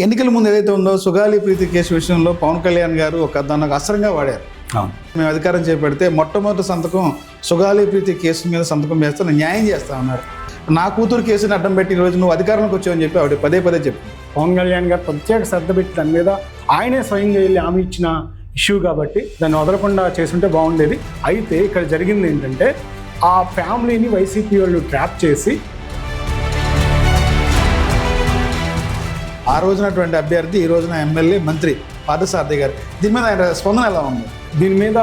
ఎన్నికల ముందు ఏదైతే ఉందో సుగాలి ప్రీతి కేసు విషయంలో పవన్ కళ్యాణ్ గారు దాన్ని అస్త్రంగా వాడారు. మేము అధికారం చేపడితే మొట్టమొదటి సంతకం సుగాలి ప్రీతి కేసు మీద సంతకం చేస్తే నేను న్యాయం చేస్తా ఉన్నారు. నా కూతురు కేసుని అడ్డం పెట్టి ఈరోజు నువ్వు అధికారంలోకి వచ్చావని చెప్పి ఆవిడ పదే పదే చెప్పి పవన్ కళ్యాణ్ గారు ప్రత్యేక శ్రద్ధ పెట్టి దాని మీద ఆయనే స్వయంగా వెళ్ళి హామీ ఇచ్చిన ఇష్యూ కాబట్టి దాన్ని వదలకుండా చేసుంటే బాగుండేది. అయితే ఇక్కడ జరిగింది ఏంటంటే ఆ ఫ్యామిలీని వైసీపీ వాళ్ళు ట్రాప్ చేసి ఆ రోజునటువంటి అభ్యర్థి ఈ రోజున ఎమ్మెల్యే మంత్రి పార్థసారథి గారు దీని మీద ఆయన స్పందన ఎలా ఉంది? దీని మీద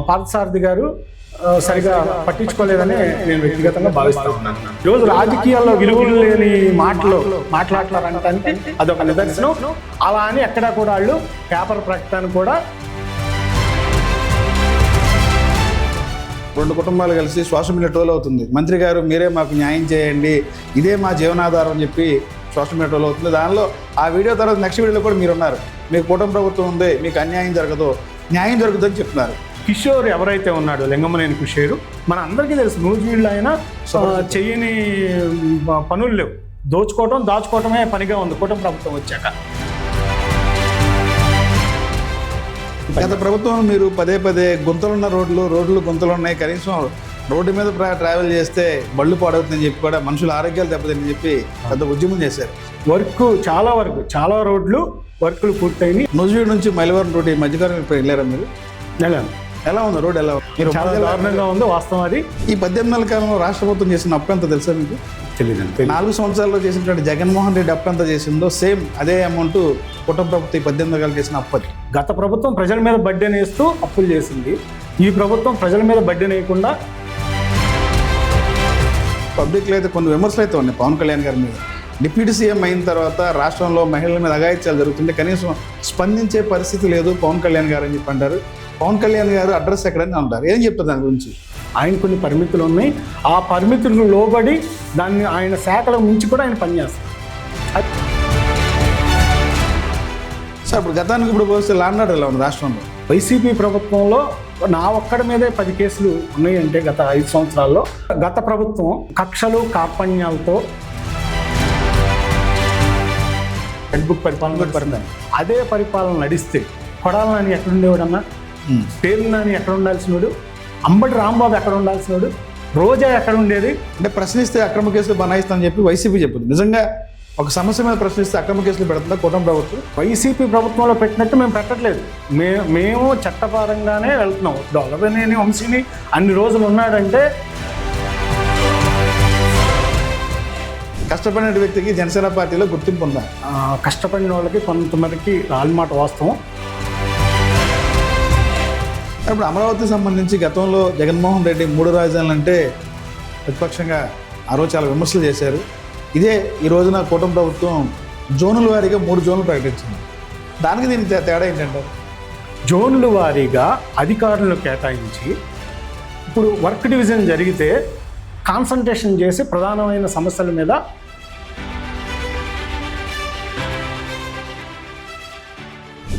పార్థసారథి గారు సరిగా పట్టించుకోలేదని నేను వ్యక్తిగతంగా భావిస్తా ఉన్నాను. ఈరోజు రాజకీయాల్లో విలువలు లేని మాట్లాడతారంటే అదొక నిదర్శనం. అలా అని ఎక్కడా కూడా వాళ్ళు పేపర్ ప్రకటన కూడా రెండు కుటుంబాలు కలిసి సోషల్ మీడియా ట్రోల్ అవుతుంది. మంత్రి గారు మీరే మాకు న్యాయం చేయండి, ఇదే మా జీవనాధారం అని చెప్పి సోషల్ మీడియా ట్రోల్ అవుతుంది. దానిలో ఆ వీడియో తర్వాత నెక్స్ట్ వీడియోలో కూడా మీరు ఉన్నారు, మీకు కూటమి ప్రభుత్వం ఉంది, మీకు అన్యాయం జరగదు, న్యాయం జరుగుతుందని చెప్తున్నారు. కిషోర్ ఎవరైతే ఉన్నాడో లింగమనేని కిషోర్ మన అందరికీ తెలుసు, నూజివీడులో అయినా చెయ్యని పనులు లేవు. దాచుకోవటమే పనిగా ఉంది కూటమి ప్రభుత్వం వచ్చాక. గత ప్రభుత్వం మీరు పదే పదే గుంతలున్న రోడ్లు గుంతలు ఉన్నాయి, కనీసం రోడ్డు మీద ట్రావెల్ చేస్తే బళ్ళు పాడవుతుందని చెప్పి కూడా మనుషుల ఆరోగ్యాలు దెబ్బతిని చెప్పి పెద్ద ఉద్యమం చేశారు. చాలా రోడ్లు వర్కులు పూర్తయినాయి. నూజివీడు నుంచి మైలవరం రోడ్డు ఈ మధ్యకాలం ఇప్పుడు వెళ్ళారా మీరు? వెళ్ళాను. ఎలా ఉంది రోడ్? ఎలా మీరు చాలా దారుణంగా ఉంది వాస్తవం. అది ఈ 18 నెలల కాలంలో రాష్ట్ర ప్రభుత్వం చేసిన అప్పు ఎంత తెలుసా మీకు? తెలియదు. 4 సంవత్సరాల్లో చేసినటువంటి జగన్మోహన్ రెడ్డి అప్పు ఎంత చేసిందో సేమ్ అదే అమౌంట్ కుటుంబ ప్రభుత్వం 18 నెలలు చేసిన అప్పు. గత ప్రభుత్వం ప్రజల మీద బడ్డెన్ వేస్తూ అప్పులు చేసింది. ఈ ప్రభుత్వం ప్రజల మీద బడ్డెన్ వేయకుండా పబ్లిక్లో అయితే కొన్ని విమర్శలు అయితే ఉన్నాయి పవన్ కళ్యాణ్ గారి మీద. డిప్యూటీ సీఎం అయిన తర్వాత రాష్ట్రంలో మహిళల మీద అఘాయిత్యాలు జరుగుతుంటే కనీసం స్పందించే పరిస్థితి లేదు పవన్ కళ్యాణ్ గారు అని చెప్పి అంటారు. పవన్ కళ్యాణ్ గారు అడ్రస్ ఎక్కడని అంటారు, ఏం చెప్తారు దాని గురించి? ఆయన కొన్ని పరిమితులు ఉన్నాయి, ఆ పరిమితులు లోబడి దాన్ని ఆయన శాఖల మించి కూడా ఆయన పనిచేస్తారు. సార్ ఇప్పుడు గతానికి ఇప్పుడు పోస్తే లాండ్ ఆర్డర్ ఎలా ఉంది రాష్ట్రంలో? వైసీపీ ప్రభుత్వంలో నా ఒక్కడి మీదే 10 కేసులు ఉన్నాయంటే గత 5 సంవత్సరాల్లో. గత ప్రభుత్వం కక్షలు కార్పణ్యాలతో రెడ్ బుక్ పరిపాలన అదే పరిపాలన నడిస్తే కొడాల నాని ఎక్కడుండేవాడన్నా, పేరు నాని ఎక్కడ ఉండాల్సినోడు, అంబటి రాంబాబు ఎక్కడ ఉండాల్సినోడు, రోజా ఎక్కడ ఉండేది? అంటే ప్రశ్నిస్తే అక్రమ కేసులు బనాయిస్తామని చెప్పి వైసీపీ చెప్పింది. నిజంగా ఒక సమస్య మీద ప్రశ్నిస్తే అక్రమ కేసులు పెడుతుందా కూటమి ప్రభుత్వం? వైసీపీ ప్రభుత్వంలో పెట్టినట్టు మేము పెట్టట్లేదు. మేము చట్టపరంగానే వెళ్తున్నాం. డొల్లవేనేని వంశీని అన్ని రోజులు ఉన్నాడంటే కష్టపడిన వ్యక్తికి జనసేన పార్టీలో గుర్తింపు ఉందా? కష్టపడిన వాళ్ళకి కొంతమందికి రాలిమాట వాస్తవం. ఇప్పుడు అమరావతికి సంబంధించి గతంలో జగన్మోహన్ రెడ్డి 3 రాజధానులు అంటే ప్రతిపక్షంగా ఆ రోజు చాలా విమర్శలు చేశారు. ఇదే ఈ రోజున కూటమి ప్రభుత్వం జోనుల వారీగా 3 జోన్లు ప్రకటించింది. దానికి దీనికి తేడా ఏంటంటే జోన్ల వారీగా అధికారులను కేటాయించి ఇప్పుడు వర్క్ డివిజన్ జరిగితే కాన్సన్ట్రేషన్ చేసి ప్రధానమైన సమస్యల మీద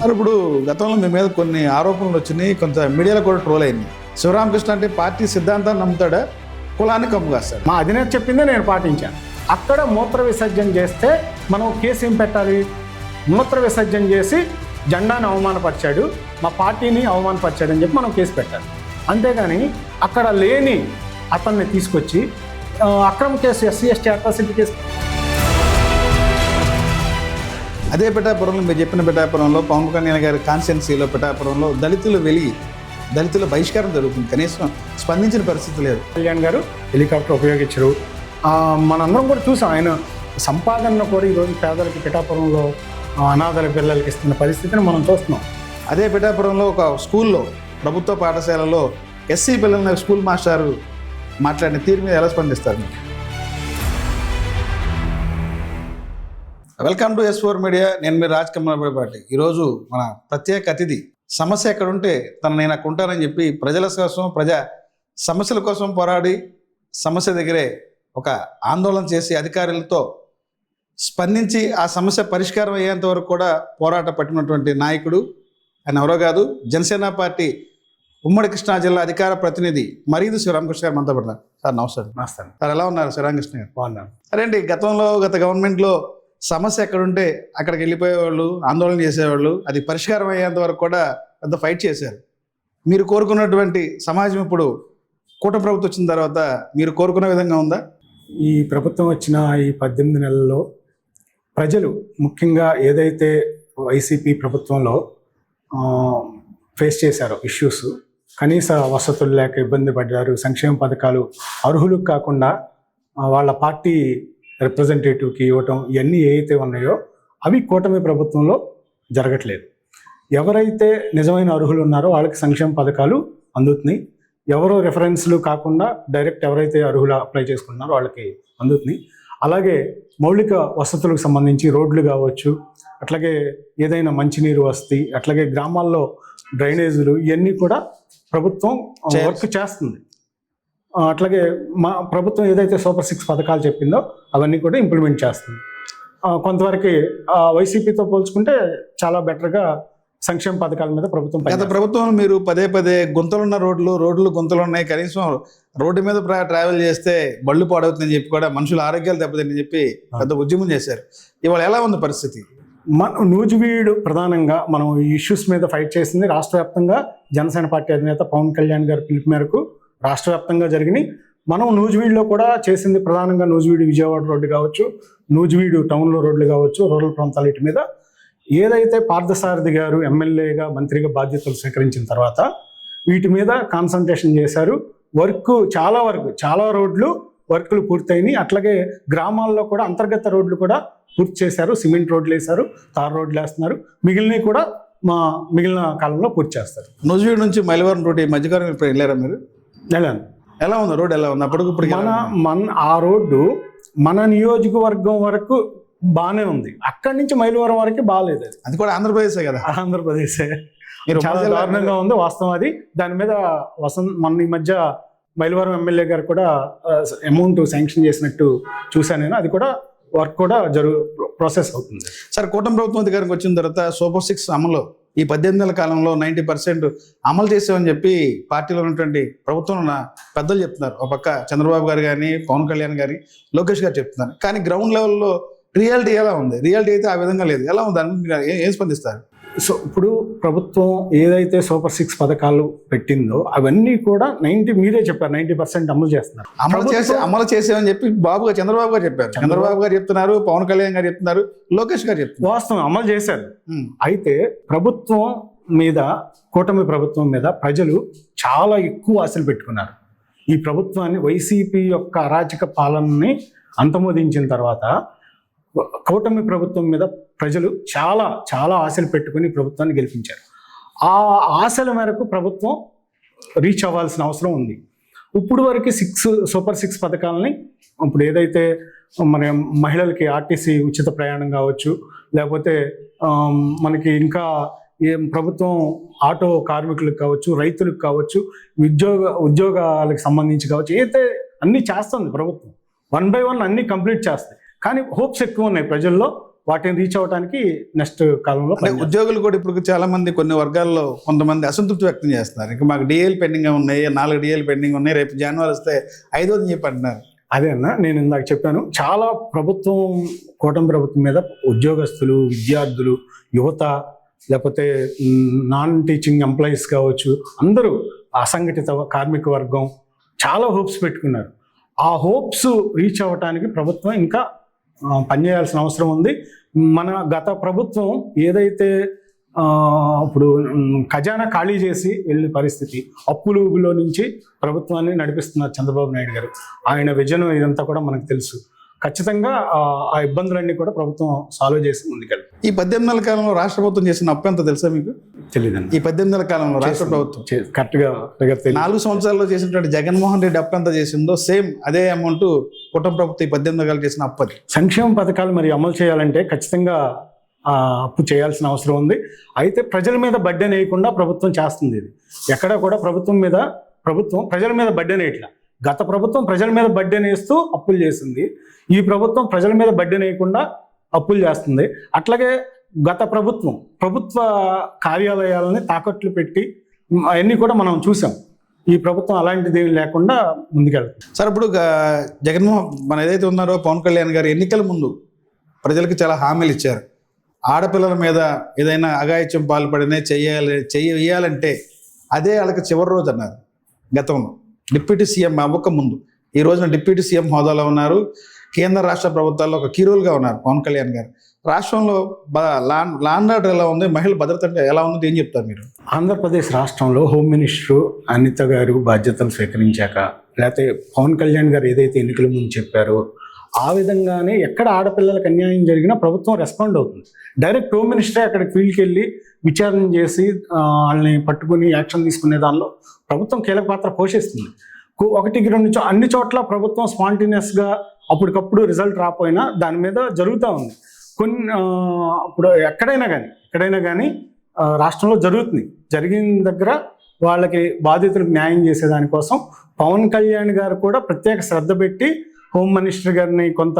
మరి ఇప్పుడు గతంలో మీ మీద కొన్ని ఆరోపణలు వచ్చినాయి, కొంత మీడియాలో కూడా ట్రోల్ అయింది. శివరామకృష్ణ అంటే పార్టీ సిద్ధాంతాన్ని నమ్ముతాడా, కులాన్ని కమ్ము కాస్తాడు? మా అధినేత చెప్పిందే నేను పాటించాను. అక్కడ మూత్ర విసర్జన చేస్తే మనం కేసు ఏం పెట్టాలి? మూత్ర విసర్జన చేసి జెండాను అవమానపరిచాడు, మా పార్టీని అవమానపరిచాడు అని చెప్పి మనం కేసు పెట్టాలి. అంతేగాని అక్కడ లేని అతన్ని తీసుకొచ్చి అక్రమ కేసు, SC/ST అట్రాసిటీ కేసు. అదే పిఠాపురంలో మీరు చెప్పిన పిఠాపురంలో పవన్ కళ్యాణ్ గారి కాన్స్టిట్యున్సీలో పిఠాపురంలో దళితుల బహిష్కారం జరుగుతుంది, కనీసం స్పందించిన పరిస్థితి లేదు. కళ్యాణ్ గారు హెలికాప్టర్ ఉపయోగించరు. మనందరం కూడా చూసాం ఆయన సంపాదనను కూడా ఈరోజు పేదలకి పిఠాపురంలో అనాథల పిల్లలకి ఇస్తున్న పరిస్థితిని మనం చూస్తున్నాం. అదే పిఠాపురంలో ఒక స్కూల్లో, ప్రభుత్వ పాఠశాలలో SC పిల్లల స్కూల్ మాస్టారు మాట్లాడిన తీరు మీద ఎలా స్పందిస్తారు? Welcome to S4 media. నేను మీరు రాజ్ కమల్ పాటి. ఈరోజు మన ప్రత్యేక అతిథి సమస్య ఎక్కడుంటే నేను అక్కడ ఉంటానని చెప్పి ప్రజల కోసం, ప్రజా సమస్యల కోసం పోరాడి సమస్య దగ్గరే ఒక ఆందోళన చేసి అధికారులతో స్పందించి ఆ సమస్య పరిష్కారం అయ్యేంత వరకు కూడా పోరాట పట్టినటువంటి నాయకుడు ఆయన ఎవరో కాదు, జనసేన పార్టీ ఉమ్మడి కృష్ణా జిల్లా అధికార ప్రతినిధి మరీదు శివరామకృష్ణ గారు మనతో పడతారు. సార్ నమస్కారం. నమస్కారం సార్, ఎలా ఉన్నారు? శివరామకృష్ణ గారు బాగున్నాను. అరేంటి గత గవర్నమెంట్లో సమస్య ఎక్కడుంటే అక్కడికి వెళ్ళిపోయేవాళ్ళు, ఆందోళన చేసేవాళ్ళు, అది పరిష్కారం అయ్యేంత వరకు కూడా పెద్ద ఫైట్ చేశారు. మీరు కోరుకున్నటువంటి సమాజం ఇప్పుడు కూటమి ప్రభుత్వం వచ్చిన తర్వాత మీరు కోరుకున్న విధంగా ఉందా? ఈ ప్రభుత్వం వచ్చిన ఈ 18 నెలల్లో ప్రజలు ముఖ్యంగా ఏదైతే వైసీపీ ప్రభుత్వంలో ఫేస్ చేశారో ఇష్యూస్, కనీస వసతులు లేక ఇబ్బంది పడ్డారు, సంక్షేమ పథకాలు అర్హులకు కాకుండా వాళ్ళ పార్టీ రిప్రజెంటేటివ్కి ఇవ్వటం, ఇవన్నీ ఏవైతే ఉన్నాయో అవి కూటమి ప్రభుత్వంలో జరగట్లేదు. ఎవరైతే నిజమైన అర్హులు ఉన్నారో వాళ్ళకి సంక్షేమ పథకాలు అందుతున్నాయి. ఎవరో రెఫరెన్స్లు కాకుండా డైరెక్ట్ ఎవరైతే అర్హులు అప్లై చేసుకుంటున్నారో వాళ్ళకి అందుతున్నాయి. అలాగే మౌలిక వసతులకు సంబంధించి రోడ్లు కావచ్చు, అట్లాగే ఏదైనా మంచినీరు వసతి, అట్లాగే గ్రామాల్లో డ్రైనేజీలు, ఇవన్నీ కూడా ప్రభుత్వం వర్క్ చేస్తుంది. అట్లాగే మా ప్రభుత్వం ఏదైతే సూపర్ 6 పథకాలు చెప్పిందో అవన్నీ కూడా ఇంప్లిమెంట్ చేస్తుంది. కొంతవరకు వైసీపీతో పోల్చుకుంటే చాలా బెటర్గా సంక్షేమ పథకాల మీద ప్రభుత్వం గత ప్రభుత్వం మీరు పదే గుంతలున్న రోడ్లు గుంతలు ఉన్నాయి, కనీసం రోడ్డు మీద ట్రావెల్ చేస్తే బళ్ళు పాడవుతుందని చెప్పి కూడా మనుషుల ఆరోగ్యాలు దెబ్బతిని చెప్పి పెద్ద ఉద్యమం చేశారు. ఇవాళ ఎలా ఉంది పరిస్థితి? నూజివీడు ప్రధానంగా మనం ఈ ఇష్యూస్ మీద ఫైట్ చేసింది రాష్ట్ర వ్యాప్తంగా జనసేన పార్టీ అధినేత పవన్ కళ్యాణ్ గారి పిలుపు మేరకు రాష్ట్ర వ్యాప్తంగా జరిగినాయి. మనం నూజివీడులో కూడా చేసింది ప్రధానంగా నూజివీడు విజయవాడ రోడ్డు కావచ్చు, నూజివీడు టౌన్లో రోడ్లు కావచ్చు, రూరల్ ప్రాంతాల వీటి మీద ఏదైతే పార్థసారథి గారు ఎమ్మెల్యేగా మంత్రిగా బాధ్యతలు స్వీకరించిన తర్వాత వీటి మీద కాన్సన్ట్రేషన్ చేశారు. చాలా రోడ్లు వర్కులు పూర్తయినాయి. అట్లాగే గ్రామాల్లో కూడా అంతర్గత రోడ్లు కూడా పూర్తి చేశారు. సిమెంట్ రోడ్లు వేశారు, తార్ రోడ్లు వేస్తున్నారు. మిగిలినవి కూడా మిగిలిన కాలంలో పూర్తి చేస్తారు. నూజివీడు నుంచి మైలవరం రోడ్ ఈ మధ్యకాలం ఇప్పుడు వెళ్ళారా మీరు? వెళ్ళాను. ఎలా ఉంది రోడ్? ఎలా ఉంది అప్పటికి ఇప్పుడు? ఆ రోడ్డు మన నియోజకవర్గం వరకు బాగానే ఉంది, అక్కడి నుంచి మైలవరం వరకు బాగాలేదు. అది కూడా ఆంధ్రప్రదేశే కదా? ఆంధ్రప్రదేశే. చాలా దారుణంగా ఉంది వాస్తవం అది. దాని మీద మన ఈ మధ్య మైలవరం ఎమ్మెల్యే గారు కూడా అమౌంట్ శాంక్షన్ చేసినట్టు చూశాను నేను. అది కూడా వర్క్ కూడా ప్రాసెస్ అవుతుంది. సార్, కూటమి ప్రభుత్వం అధికారికి వచ్చిన తర్వాత సూపర్ 6 అమలు ఈ 18 నెలల కాలంలో 90% అమలు చేసామని చెప్పి పార్టీలో ఉన్నటువంటి ప్రభుత్వంలో ఉన్న పెద్దలు చెప్తున్నారు. ఒక పక్క చంద్రబాబు గారు కానీ, పవన్ కళ్యాణ్ గారి, లోకేష్ గారు చెప్తున్నారు. కానీ గ్రౌండ్ లెవెల్లో రియాలిటీ ఎలా ఉంది? రియాలిటీ అయితే ఆ విధంగా లేదు. ఎలా ఉంది? దాన్ని ఏం స్పందిస్తారు? సో ఇప్పుడు ప్రభుత్వం ఏదైతే సూపర్ 6 పథకాలు పెట్టిందో అవన్నీ కూడా మీరే చెప్పారు 90% అమలు చేస్తున్నారు. అమలు చేసామని చెప్పి చంద్రబాబు గారు చెప్పారు. చంద్రబాబు గారు చెప్తున్నారు, పవన్ కళ్యాణ్ గారు చెప్తున్నారు, లోకేష్ గారు చెప్తున్నారు. వాస్తవం అమలు చేశారు. అయితే ప్రభుత్వం మీద, కూటమి ప్రభుత్వం మీద ప్రజలు చాలా ఎక్కువ ఆశలు పెట్టుకున్నారు. ఈ ప్రభుత్వాన్ని, వైసీపీ యొక్క అరాచక పాలనని అంతమొదించిన తర్వాత కూటమి ప్రభుత్వం మీద ప్రజలు చాలా చాలా ఆశలు పెట్టుకుని ప్రభుత్వాన్ని గెలిపించారు. ఆ ఆశల మేరకు ప్రభుత్వం రీచ్ అవ్వాల్సిన అవసరం ఉంది. ఇప్పుడు వరకు సూపర్ 6 పథకాలని, ఇప్పుడు ఏదైతే మన మహిళలకి ఆర్టీసీ ఉచిత ప్రయాణం కావచ్చు, లేకపోతే మనకి ఇంకా ప్రభుత్వం ఆటో కార్మికులకు కావచ్చు, రైతులకు కావచ్చు, ఉద్యోగాలకు సంబంధించి కావచ్చు, అయితే అన్నీ చేస్తుంది ప్రభుత్వం. 1 by 1 అన్నీ కంప్లీట్ చేస్తాయి. కానీ హోప్స్ ఎక్కువ ఉన్నాయి ప్రజల్లో, వాటిని రీచ్ అవ్వడానికి నెక్స్ట్ కాలంలో. ఉద్యోగులు కూడా ఇప్పుడు చాలా మంది, కొన్ని వర్గాల్లో కొంతమంది అసంతృప్తి వ్యక్తం చేస్తున్నారు. ఇంకా మాకు డిఏలు పెండింగ్ ఉన్నాయి, 4 డిఏలు పెండింగ్ ఉన్నాయి, రేపు జనవరి వస్తే 5వ అని చెప్పి అంటున్నారు. అదే అన్న, నేను ఇందాక చెప్పాను, చాలా కూటమి ప్రభుత్వం మీద ఉద్యోగస్తులు, విద్యార్థులు, యువత, లేకపోతే నాన్ టీచింగ్ ఎంప్లాయీస్ కావచ్చు, అందరూ అసంఘటిత కార్మిక వర్గం చాలా హోప్స్ పెట్టుకున్నారు. ఆ హోప్స్ రీచ్ అవ్వడానికి ప్రభుత్వం ఇంకా పనిచేయాల్సిన అవసరం ఉంది. మన గత ప్రభుత్వం ఏదైతే ఇప్పుడు ఖజానా ఖాళీ చేసి వెళ్ళిన పరిస్థితి, అప్పులులో నుంచి ప్రభుత్వాన్ని నడిపిస్తున్నారు చంద్రబాబు నాయుడు గారు. ఆయన విజన్ ఇదంతా కూడా మనకు తెలుసు. ఖచ్చితంగా ఆ ఇబ్బందులన్నీ కూడా ప్రభుత్వం సాల్వ్ చేసి ముందుకెళ్ళి. ఈ 18 నెలల కాలంలో రాష్ట్ర ప్రభుత్వం చేసిన అప్పు ఎంత తెలుసా మీకు? తెలియదండి. ఈ 18 నెలల కాలంలో రాష్ట్ర ప్రభుత్వం కరెక్ట్గా 4 సంవత్సరాల్లో చేసినటువంటి జగన్మోహన్ రెడ్డి అప్పు ఎంత చేసిందో సేమ్ అదే అమౌంట్ కూటమి ప్రభుత్వం ఈ 18 నెలలు చేసిన అప్పు. అది సంక్షేమ పథకాలు మరి అమలు చేయాలంటే ఖచ్చితంగా అప్పు చేయాల్సిన అవసరం ఉంది. అయితే ప్రజల మీద బడ్డెన్ వేయకుండా ప్రభుత్వం చేస్తుంది. ఇది ఎక్కడ కూడా ప్రభుత్వం ప్రజల మీద బడ్డెన్ వేయట్లా. గత ప్రభుత్వం ప్రజల మీద బడ్డెన్ వేస్తూ అప్పులు చేసింది. ఈ ప్రభుత్వం ప్రజల మీద బడ్డెన్ వేయకుండా అప్పులు చేస్తుంది. అట్లాగే గత ప్రభుత్వ కార్యాలయాలని తాకట్లు పెట్టి అవన్నీ కూడా మనం చూసాం. ఈ ప్రభుత్వం అలాంటిది లేకుండా ముందుకెళ్తుంది. సార్, ఇప్పుడు మన ఏదైతే ఉన్నారో పవన్ కళ్యాణ్ గారు ఎన్నికల ముందు ప్రజలకు చాలా హామీలు ఇచ్చారు. ఆడపిల్లల మీద ఏదైనా అఘాయిత్యం పాల్పడినే చెయ్యాలంటే అదే వాళ్ళకి చివరి రోజు అన్నారు. గతంలో డిప్యూటీ సీఎం అవ్వక ముందు ఈ రోజున డిప్యూటీ సీఎం హోదాలో ఉన్నారు. కేంద్ర రాష్ట్ర ప్రభుత్వాల్లో ఒక కీరోలుగా ఉన్నారు పవన్ కళ్యాణ్ గారు. రాష్ట్రంలో లాండ్ ఆర్డర్ ఎలా ఉంది, మహిళల భద్రత అంటే ఎలా ఉంది, ఏం చెప్తారు మీరు? ఆంధ్రప్రదేశ్ రాష్ట్రంలో హోమ్ మినిస్టర్ అనిత గారు బాధ్యతలు స్వీకరించాక, లేకపోతే పవన్ కళ్యాణ్ గారు ఏదైతే ఎన్నికల ముందు చెప్పారో ఆ విధంగానే ఎక్కడ ఆడపిల్లలకు అన్యాయం జరిగినా ప్రభుత్వం రెస్పాండ్ అవుతుంది. డైరెక్ట్ హోమ్ మినిస్టరే అక్కడికి ఫీల్డ్కి వెళ్ళి విచారణ చేసి వాళ్ళని పట్టుకుని యాక్షన్ తీసుకునే దానిలో ప్రభుత్వం కీలక పాత్ర పోషిస్తుంది. ఒకటికి రెండు అన్ని చోట్ల ప్రభుత్వం స్పాంటేనియస్గా అప్పటికప్పుడు రిజల్ట్ రాకపోయినా దాని మీద జరుగుతూ ఉంది. ఇప్పుడు ఎక్కడైనా కానీ రాష్ట్రంలో జరుగుతుంది. జరిగిన దగ్గర వాళ్ళకి బాధితులకు న్యాయం చేసేదానికోసం పవన్ కళ్యాణ్ గారు కూడా ప్రత్యేక శ్రద్ధ పెట్టి హోమ్ మినిస్టర్ గారిని కొంత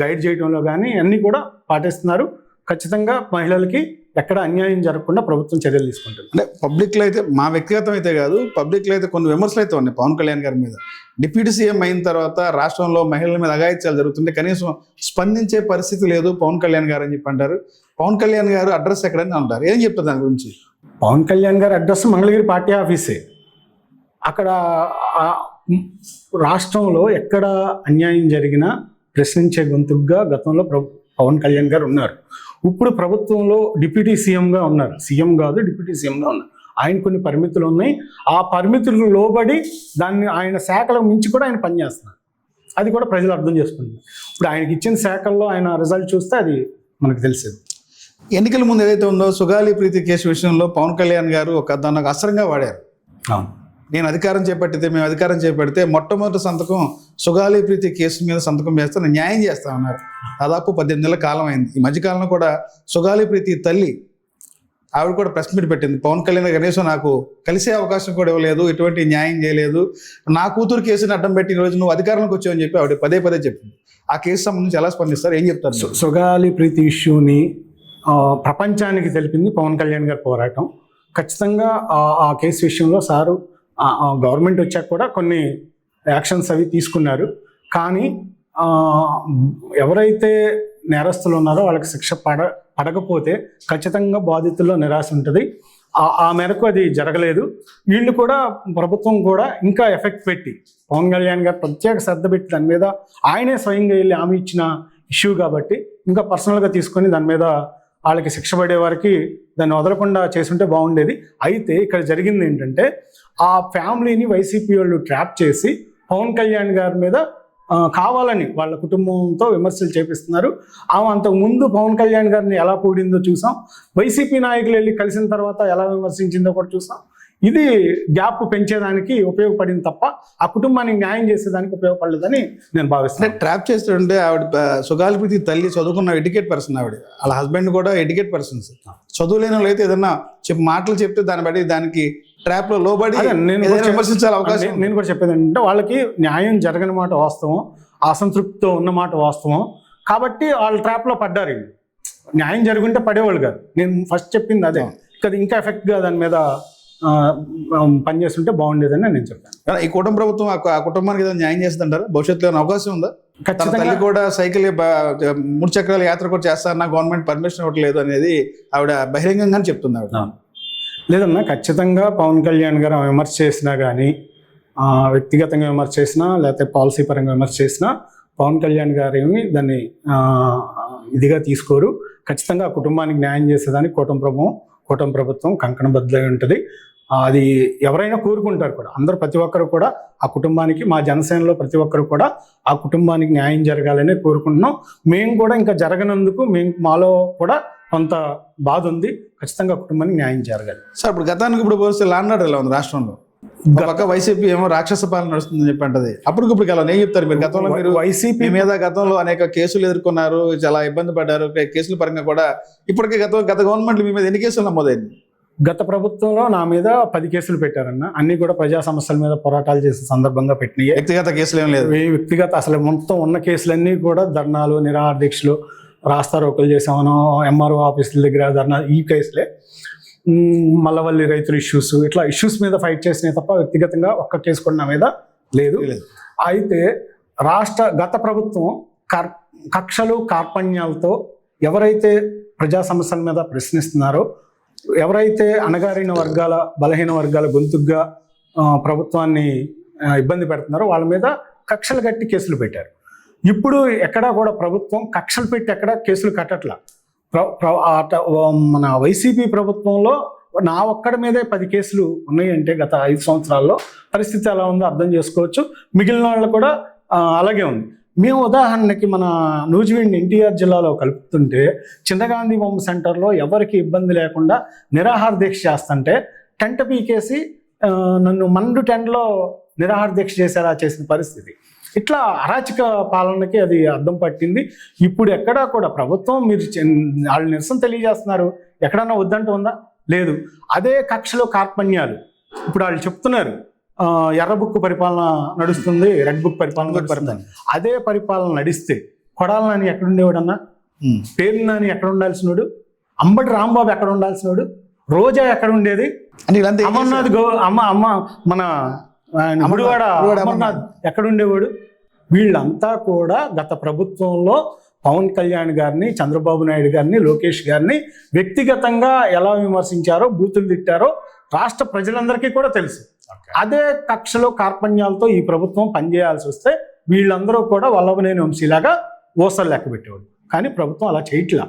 గైడ్ చేయడంలో కానీ అన్నీ కూడా పాటిస్తున్నారు. ఖచ్చితంగా మహిళలకి ఎక్కడ అన్యాయం జరగకుండా ప్రభుత్వం చర్యలు తీసుకుంటుంది. అంటే పబ్లిక్లో అయితే, మా వ్యక్తిగతం అయితే కాదు, పబ్లిక్లో అయితే కొన్ని విమర్శలు అయితే ఉన్నాయి పవన్ కళ్యాణ్ గారి మీద. డిప్యూటీ సీఎం అయిన తర్వాత రాష్ట్రంలో మహిళల మీద అఘాయిత్యాలు జరుగుతుంటే కనీసం స్పందించే పరిస్థితి లేదు పవన్ కళ్యాణ్ గారు అని చెప్పి అంటారు. పవన్ కళ్యాణ్ గారు అడ్రస్ ఎక్కడని అంటారు, ఏం చెప్తారు దాని గురించి? పవన్ కళ్యాణ్ గారి అడ్రస్ మంగళగిరి పార్టీ ఆఫీసే. అక్కడ రాష్ట్రంలో ఎక్కడ అన్యాయం జరిగినా ప్రశ్నించే గొంతుగా గతంలో పవన్ కళ్యాణ్ గారు ఉన్నారు. ఇప్పుడు ప్రభుత్వంలో డిప్యూటీ సీఎంగా ఉన్నారు. సీఎం కాదు, డిప్యూటీ సీఎంగా ఉన్నారు. ఆయన కొన్ని పరిమితులు ఉన్నాయి. ఆ పరిమితులకు లోబడి దాన్ని ఆయన శాఖలకు మించి కూడా ఆయన పనిచేస్తున్నారు. అది కూడా ప్రజలు అర్థం చేసుకుంటున్నారు. ఇప్పుడు ఆయనకి ఇచ్చిన శాఖల్లో ఆయన రిజల్ట్ చూస్తే అది మనకు తెలిసేది. ఎన్నికల ముందు ఏదైతే ఉందో సుగాలి ప్రీతి కేసు విషయంలో పవన్ కళ్యాణ్ గారు దాన్ని ఒక అస్త్రంగా వాడారు. అవును, మేము అధికారం చేపడితే మొట్టమొదటి సంతకం సుగాలి ప్రీతి కేసు మీద సంతకం చేస్తే నేను న్యాయం చేస్తామన్నారు. దాదాపు 18 నెలల కాలం అయింది. ఈ మధ్యకాలంలో కూడా సుగాలి ప్రీతి తల్లి ఆవిడ కూడా ప్రెస్ మీట్ పెట్టింది. పవన్ కళ్యాణ్ కనీసం నాకు కలిసే అవకాశం కూడా ఇవ్వలేదు, ఎటువంటి న్యాయం చేయలేదు, నా కూతురు కేసుని అడ్డం పెట్టి ఈరోజు నువ్వు అధికారంలోకి వచ్చావని చెప్పి ఆవిడ పదే చెప్పింది. ఆ కేసు సంబంధించి ఎలా స్పందిస్తారు, ఏం చెప్తారు? సుగాలి ప్రీతి ఇష్యూని ప్రపంచానికి తెలిపింది పవన్ కళ్యాణ్ గారి పోరాటం. ఖచ్చితంగా ఆ కేసు విషయంలో సారు గవర్నమెంట్ వచ్చాక కూడా కొన్ని యాక్షన్స్ అవి తీసుకున్నారు. కానీ ఎవరైతే నేరస్తులు ఉన్నారో వాళ్ళకి శిక్ష పడకపోతే ఖచ్చితంగా బాధితుల్లో నిరాశ ఉంటుంది. ఆ మేరకు అది జరగలేదు. వీళ్ళు కూడా, ప్రభుత్వం కూడా ఇంకా ఎఫెక్ట్ పెట్టి పవన్ కళ్యాణ్ గారు ప్రత్యేక శ్రద్ధ పెట్టి దాని మీద ఆయనే స్వయంగా వెళ్ళి హామీ ఇచ్చిన ఇష్యూ కాబట్టి ఇంకా పర్సనల్గా తీసుకొని దాని మీద వాళ్ళకి శిక్ష పడే వారికి దాన్ని వదలకుండా చేసుంటే బాగుండేది. అయితే ఇక్కడ జరిగింది ఏంటంటే ఆ ఫ్యామిలీని వైసీపీ వాళ్ళు ట్రాప్ చేసి పవన్ కళ్యాణ్ గారి మీద కావాలని వాళ్ళ కుటుంబంతో విమర్శలు చేపిస్తున్నారు. ఆమె అంతకు ముందు పవన్ కళ్యాణ్ గారిని ఎలా పొగిడిందో చూసాం. వైసీపీ నాయకులు వెళ్ళి కలిసిన తర్వాత ఎలా విమర్శించిందో కూడా చూసాం. ఇది గ్యాప్ పెంచేదానికి ఉపయోగపడింది తప్ప ఆ కుటుంబానికి న్యాయం చేసేదానికి ఉపయోగపడలేదని నేను భావిస్తున్నాను. ట్రాప్ చేస్తుంటే ఆవిడ సుగాలి ప్రీతి తల్లి చదువుకున్న ఎడ్యుకేట్ పర్సన్, ఆవిడ వాళ్ళ హస్బెండ్ కూడా ఎడ్యుకేట్ పర్సన్స్. చదువు లేని వాళ్ళు అయితే ఏదన్నా మాటలు చెప్తే దాన్ని బట్టి దానికి ట్రాప్ లో లోబడి విమర్శించాలి అవకాశం. నేను కూడా చెప్పేది ఏంటంటే వాళ్ళకి న్యాయం జరగని మాట వాస్తవం, అసంతృప్తితో ఉన్న మాట వాస్తవం. కాబట్టి వాళ్ళు ట్రాప్ లో పడ్డారు. న్యాయం జరుగుంటే పడేవాళ్ళు కాదు. నేను ఫస్ట్ చెప్పింది అదే. ఇంకా ఎఫెక్ట్గా దాని మీద పనిచేస్తుంటే బాగుండేదని నేను చెప్తాను. ఈ కుటుంబ ప్రభుత్వం ఆ కుటుంబానికి ఏదైనా న్యాయం చేస్తుంటారా? భవిష్యత్తులో అవకాశం ఉందా? ఖచ్చితంగా కూడా సైకిల్ 3 చక్రాల యాత్ర కూడా చేస్తారన్నా గవర్నమెంట్ పర్మిషన్ ఇవ్వట్లేదు అనేది ఆవిడ బహిరంగంగానే చెప్తుంది. ఆవిడ లేదన్నా, ఖచ్చితంగా పవన్ కళ్యాణ్ గారు విమర్శ చేసినా కానీ, వ్యక్తిగతంగా విమర్శ చేసినా లేకపోతే పాలసీ పరంగా విమర్శ చేసినా పవన్ కళ్యాణ్ గారు ఏమి దాన్ని ఇదిగా తీసుకోరు. ఖచ్చితంగా ఆ కుటుంబానికి న్యాయం చేసేదానికి కూటమి ప్రభుత్వం కంకణబద్ధమై ఉంటుంది. అది ఎవరైనా కోరుకుంటారు కూడా. ప్రతి ఒక్కరు కూడా ఆ కుటుంబానికి, మా జనసేనలో ప్రతి ఒక్కరు కూడా ఆ కుటుంబానికి న్యాయం జరగాలని కోరుకుంటున్నాం. మేము కూడా ఇంకా జరగనందుకు మాలో కూడా కొంత బాధ ఉంది. ఖచ్చితంగా కుటుంబానికి న్యాయం జరగాలి. సార్, ఇప్పుడు గతానికి ఇప్పుడు పోలిస్తే లాండ్ ఆర్డర్ ఎలా ఉంది రాష్ట్రంలో? పక్క వైసీపీ ఏమో రాక్షస పాలన నడుస్తుందని చెప్పి అంటది. అప్పటికప్పుడు ఎలా ఏం చెప్తారు మీరు? గతంలో మీరు వైసీపీ మీద గతంలో అనేక కేసులు ఎదుర్కొన్నారు, చాలా ఇబ్బంది పడ్డారు. కేసుల పరంగా కూడా ఇప్పటికే గత గవర్నమెంట్లు మీ మీద ఎన్ని కేసులు నమోదైంది? గత ప్రభుత్వంలో నా మీద 10 కేసులు పెట్టారన్న. అన్ని కూడా ప్రజా సమస్యల మీద పోరాటాలు చేసే సందర్భంగా పెట్టినాయి. వ్యక్తిగత కేసులు ఏం లేదు. వ్యక్తిగత అసలు మొత్తం ఉన్న కేసులన్నీ కూడా ధర్నాలు, నిరాహార దీక్షలు, రాస్తారోకలు చేసామనో, ఎంఆర్ఓ ఆఫీసుల దగ్గర ధర్నా, ఈ కేసులే. మల్లవల్లి రైతుల ఇష్యూస్, ఇట్లా ఇష్యూస్ మీద ఫైట్ చేసినాయి తప్ప వ్యక్తిగతంగా ఒక్క కేసు కూడా నా మీద లేదు. అయితే గత ప్రభుత్వం కక్షలు కార్పణ్యాలతో ఎవరైతే ప్రజా సమస్యల మీద ప్రశ్నిస్తున్నారో, ఎవరైతే అణగారిన వర్గాల, బలహీన వర్గాల గొంతుగ్గా ప్రభుత్వాన్ని ఇబ్బంది పెడుతున్నారో వాళ్ళ మీద కక్షలు కట్టి కేసులు పెట్టారు. ఇప్పుడు ఎక్కడా కూడా ప్రభుత్వం కక్షలు పెట్టి ఎక్కడా కేసులు కట్టట్లా. మన వైసీపీ ప్రభుత్వంలో నా ఒక్కడి మీదే 10 కేసులు ఉన్నాయంటే గత 5 సంవత్సరాల్లో పరిస్థితి ఎలా ఉందో అర్థం చేసుకోవచ్చు. మిగిలిన వాళ్ళు కూడా అలాగే ఉంది. మేము ఉదాహరణకి మన నూజివీడిని ఎన్టీఆర్ జిల్లాలో కలుపుతుంటే చింతగాంధీ బొమ్మ సెంటర్లో ఎవరికి ఇబ్బంది లేకుండా నిరాహార దీక్ష చేస్తుంటే టెంట్ పీకేసి నన్ను మండు టెంట్లో నిరాహార దీక్ష చేసిన పరిస్థితి. ఇట్లా అరాచక పాలనకి అది అర్థం పట్టింది. ఇప్పుడు ఎక్కడా కూడా ప్రభుత్వం మీరు వాళ్ళు నిరసన తెలియజేస్తున్నారు, ఎక్కడన్నా వద్దంటూ ఉందా? లేదు. అదే కక్షలో కార్పణ్యాలు ఇప్పుడు వాళ్ళు చెప్తున్నారు, ఎర్ర బుక్ పరిపాలన నడుస్తుంది, రెడ్ బుక్ పరిపాలన నడుస్తుంది. అదే పరిపాలన నడిస్తే కొడాల నాని ఎక్కడ ఉండేవాడన్నా? పేరు నాని ఎక్కడ ఉండాల్సినోడు? అంబటి రాంబాబు ఎక్కడ ఉండాల్సినోడు? రోజా ఎక్కడ ఉండేది? అమర్నాథ్ అమ్మ మన గుడివాడ అమర్నాథ్ ఎక్కడ ఉండేవాడు? వీళ్ళంతా కూడా గత ప్రభుత్వంలో పవన్ కళ్యాణ్ గారిని, చంద్రబాబు నాయుడు గారిని, లోకేష్ గారిని వ్యక్తిగతంగా ఎలా విమర్శించారో, బూతులు తిట్టారో రాష్ట్ర ప్రజలందరికీ కూడా తెలుసు. అదే కక్షలో కార్పణ్యాలతో ఈ ప్రభుత్వం పనిచేయాల్సి వస్తే వీళ్ళందరూ కూడా వల్లభనేని వంశీలాగా ఓసలు లెక్క పెట్టేవాడు. కానీ ప్రభుత్వం అలా చేయట్లా.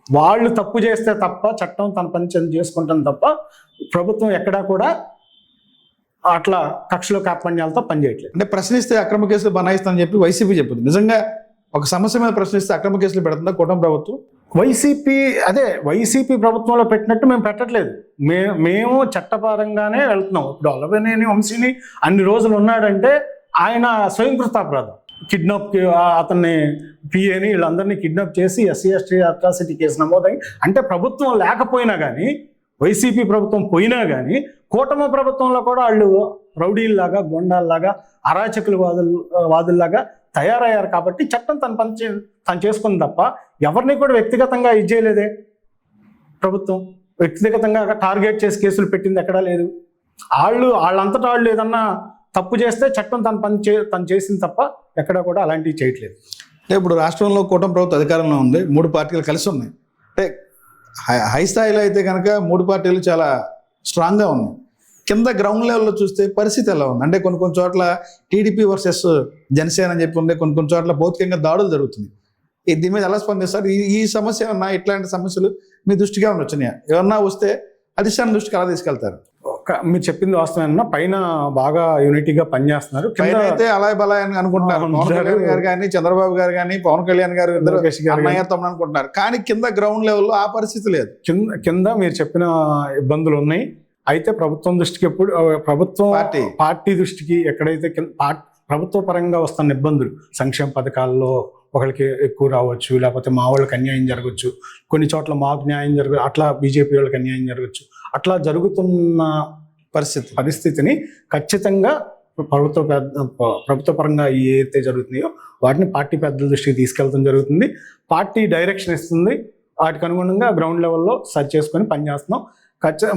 వాళ్ళు తప్పు చేస్తే తప్ప, చట్టం తన పని చేసుకుంటాం తప్ప ప్రభుత్వం ఎక్కడా కూడా అట్లా కక్షలో కార్పణ్యాలతో పనిచేయట్లేదు. అంటే ప్రశ్నిస్తే అక్రమ కేసులు బనాయిస్తానని చెప్పి వైసీపీ చెప్పింది. నిజంగా ఒక సమస్య మీద ప్రశ్నిస్తే అక్రమ కేసులు పెడుతుందా కూటమి ప్రభుత్వం? వైసీపీ ప్రభుత్వంలో పెట్టినట్టు మేము పెట్టట్లేదు. మేము చట్టపరంగానే వెళ్తున్నాం. ఇప్పుడు వల్లభనేని వంశీని అన్ని రోజులు ఉన్నాడంటే ఆయన స్వయంకృతాపరాధం. కిడ్నాప్, అతన్ని పిఏని వీళ్ళందరినీ కిడ్నాప్ చేసి SC/ST అట్రాసిటీ కేసు నమోదై, అంటే ప్రభుత్వం లేకపోయినా కానీ, వైసీపీ ప్రభుత్వం పోయినా కానీ కూటమి ప్రభుత్వంలో కూడా వాళ్ళు రౌడీల్లాగా, గొండాల్లాగా, అరాచకుల వాదుల్లాగా తయారయ్యారు. కాబట్టి చట్టం తను చేసుకుంది తప్ప ఎవరిని కూడా వ్యక్తిగతంగా ఇది చేయలేదే. ప్రభుత్వం వ్యక్తిగతంగా టార్గెట్ చేసి కేసులు పెట్టింది ఎక్కడా లేదు. వాళ్ళంతటా వాళ్ళు ఏదన్నా తప్పు చేస్తే చట్టం తను చేసింది తప్ప ఎక్కడా కూడా అలాంటివి చేయట్లేదు. అంటే ఇప్పుడు రాష్ట్రంలో కూటమి ప్రభుత్వం అధికారంలో ఉంది, 3 పార్టీలు కలిసి ఉన్నాయి. అంటే హై స్థాయిలో అయితే కనుక 3 పార్టీలు చాలా స్ట్రాంగ్గా ఉన్నాయి. కింద గ్రౌండ్ లెవెల్లో చూస్తే పరిస్థితి ఎలా ఉంది? అంటే కొన్ని చోట్ల టీడీపీ వర్సెస్ జనసేన అని చెప్పి ఉండే, కొన్ని చోట్ల భౌతికంగా దాడులు జరుగుతుంది. దీని మీద ఎలా స్పందిస్తారు? ఈ సమస్య ఏమన్నా, ఇట్లాంటి సమస్యలు మీ దృష్టిగా ఏమన్నా వచ్చినాయా? ఏమన్నా వస్తే అధిష్టానం దృష్టికి ఎలా తీసుకెళ్తారు? మీరు చెప్పింది వాస్తవం. పైన బాగా యూనిటీగా పనిచేస్తున్నారు. అయితే అలాయ్ బలాయ్ అని అనుకుంటున్నారు. పవన్ కళ్యాణ్ గారు కానీ, చంద్రబాబు గారు కానీ, పవన్ కళ్యాణ్ గారు ఇద్దరు అనుకుంటున్నారు. కానీ కింద గ్రౌండ్ లెవెల్లో ఆ పరిస్థితి లేదు. కింద మీరు చెప్పిన ఇబ్బందులు ఉన్నాయి. అయితే ప్రభుత్వం దృష్టికి ఎప్పుడు, పార్టీ దృష్టికి ఎక్కడైతే ప్రభుత్వ పరంగా వస్తున్న ఇబ్బందులు, సంక్షేమ పథకాల్లో ఒకరికి ఎక్కువ రావచ్చు, లేకపోతే మా వాళ్ళకి అన్యాయం జరగచ్చు, కొన్ని చోట్ల మాకు న్యాయం జరగచ్చు, అట్లా బీజేపీ వాళ్ళకి అన్యాయం జరగచ్చు, అట్లా జరుగుతున్న పరిస్థితిని ఖచ్చితంగా ప్రభుత్వ పరంగా ఏదైతే జరుగుతున్నాయో వాటిని పార్టీ పెద్దల దృష్టికి తీసుకెళ్తాం జరుగుతుంది. పార్టీ డైరెక్షన్ ఇస్తుంది. వాటికి అనుగుణంగా గ్రౌండ్ లెవెల్లో సర్చ్ చేసుకొని పనిచేస్తున్నాం.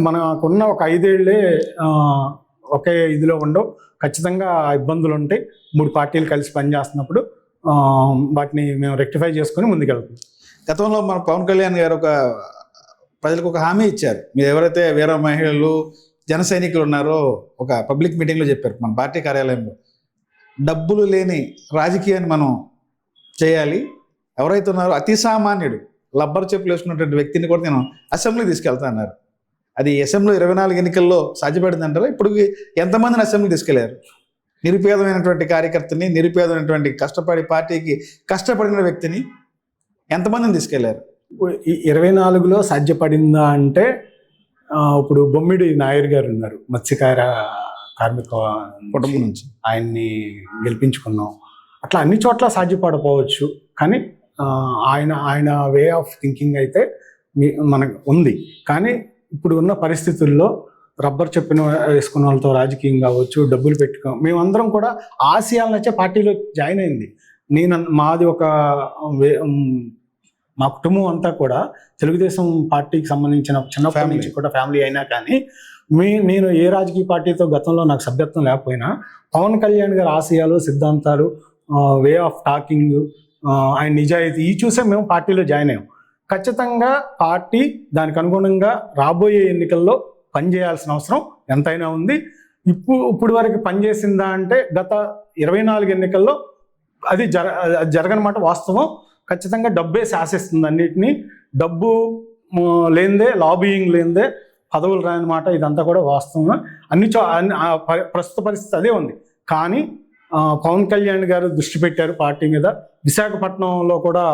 మనకున్న ఒక 5 ఏళ్లే ఒకే ఇదిలో ఉండవు. ఖచ్చితంగా ఇబ్బందులు ఉంటాయి. 3 పార్టీలు కలిసి పనిచేస్తున్నప్పుడు వాటిని మేము రెక్టిఫై చేసుకొని ముందుకెళ్తాం. గతంలో మన పవన్ కళ్యాణ్ గారు ప్రజలకు ఒక హామీ ఇచ్చారు. మీరు ఎవరైతే వీర మహిళలు, జన సైనికులు ఉన్నారో ఒక పబ్లిక్ మీటింగ్లో చెప్పారు మన పార్టీ కార్యాలయంలో, డబ్బులు లేని రాజకీయాన్ని మనం చేయాలి. ఎవరైతే ఉన్నారో అతి సామాన్యుడు, లబ్బర్ చెప్పులు వేసుకున్నటువంటి వ్యక్తిని కూడా నేను అసెంబ్లీ తీసుకెళ్తా అన్నారు. అది అసెంబ్లీ 24 ఎన్నికల్లో సాధ్యపడింది అంటారా? ఇప్పుడు ఎంతమందిని అసెంబ్లీ తీసుకెళ్లారు? నిరుపేదమైనటువంటి కార్యకర్తని, నిరుపేదమైనటువంటి కష్టపడి పార్టీకి కష్టపడిన వ్యక్తిని ఎంతమందిని తీసుకెళ్లారు? 24లో సాధ్యపడిందా అంటే, ఇప్పుడు బొమ్మిడి నాయర్ గారు ఉన్నారు, మత్స్యకార కార్మిక కుటుంబం నుంచి, ఆయన్ని గెలిపించుకున్నాం. అట్లా అన్ని చోట్ల సాధ్యపడపోవచ్చు, కానీ ఆయన వే ఆఫ్ థింకింగ్ అయితే మనకు ఉంది. కానీ ఇప్పుడు ఉన్న పరిస్థితుల్లో రబ్బర్ చెప్పిన వేసుకున్న వాళ్ళతో రాజకీయం కావచ్చు, డబ్బులు మేమందరం కూడా ఆశయాలు నచ్చే పార్టీలో జాయిన్ అయింది. మాది మా కుటుంబం అంతా కూడా తెలుగుదేశం పార్టీకి సంబంధించిన చిన్నప్పటి నుంచి కూడా ఫ్యామిలీ అయినా కానీ నేను ఏ రాజకీయ పార్టీతో గతంలో నాకు సభ్యత్వం లేకపోయినా పవన్ కళ్యాణ్ గారి ఆశయాలు, సిద్ధాంతాలు, వే ఆఫ్ టాకింగ్, ఆయన నిజాయితీ ఈ చూసే మేము పార్టీలో జాయిన్ అయ్యాం. ఖచ్చితంగా పార్టీ దానికి అనుగుణంగా రాబోయే ఎన్నికల్లో పనిచేయాల్సిన అవసరం ఎంతైనా ఉంది. ఇప్పుడు వరకు పనిచేసిందా అంటే గత 24 ఎన్నికల్లో అది జరగనమాట వాస్తవం. ఖచ్చితంగా డబ్బే శాసిస్తుంది అన్నిటినీ. డబ్బు లేనిదే, లాబీయింగ్ లేనిదే పదవులు రానమాట. ఇదంతా కూడా వాస్తవం. ప్రస్తుత పరిస్థితి అదే ఉంది. కానీ పవన్ కళ్యాణ్ గారు దృష్టి పెట్టారు పార్టీ మీద. విశాఖపట్నంలో కూడా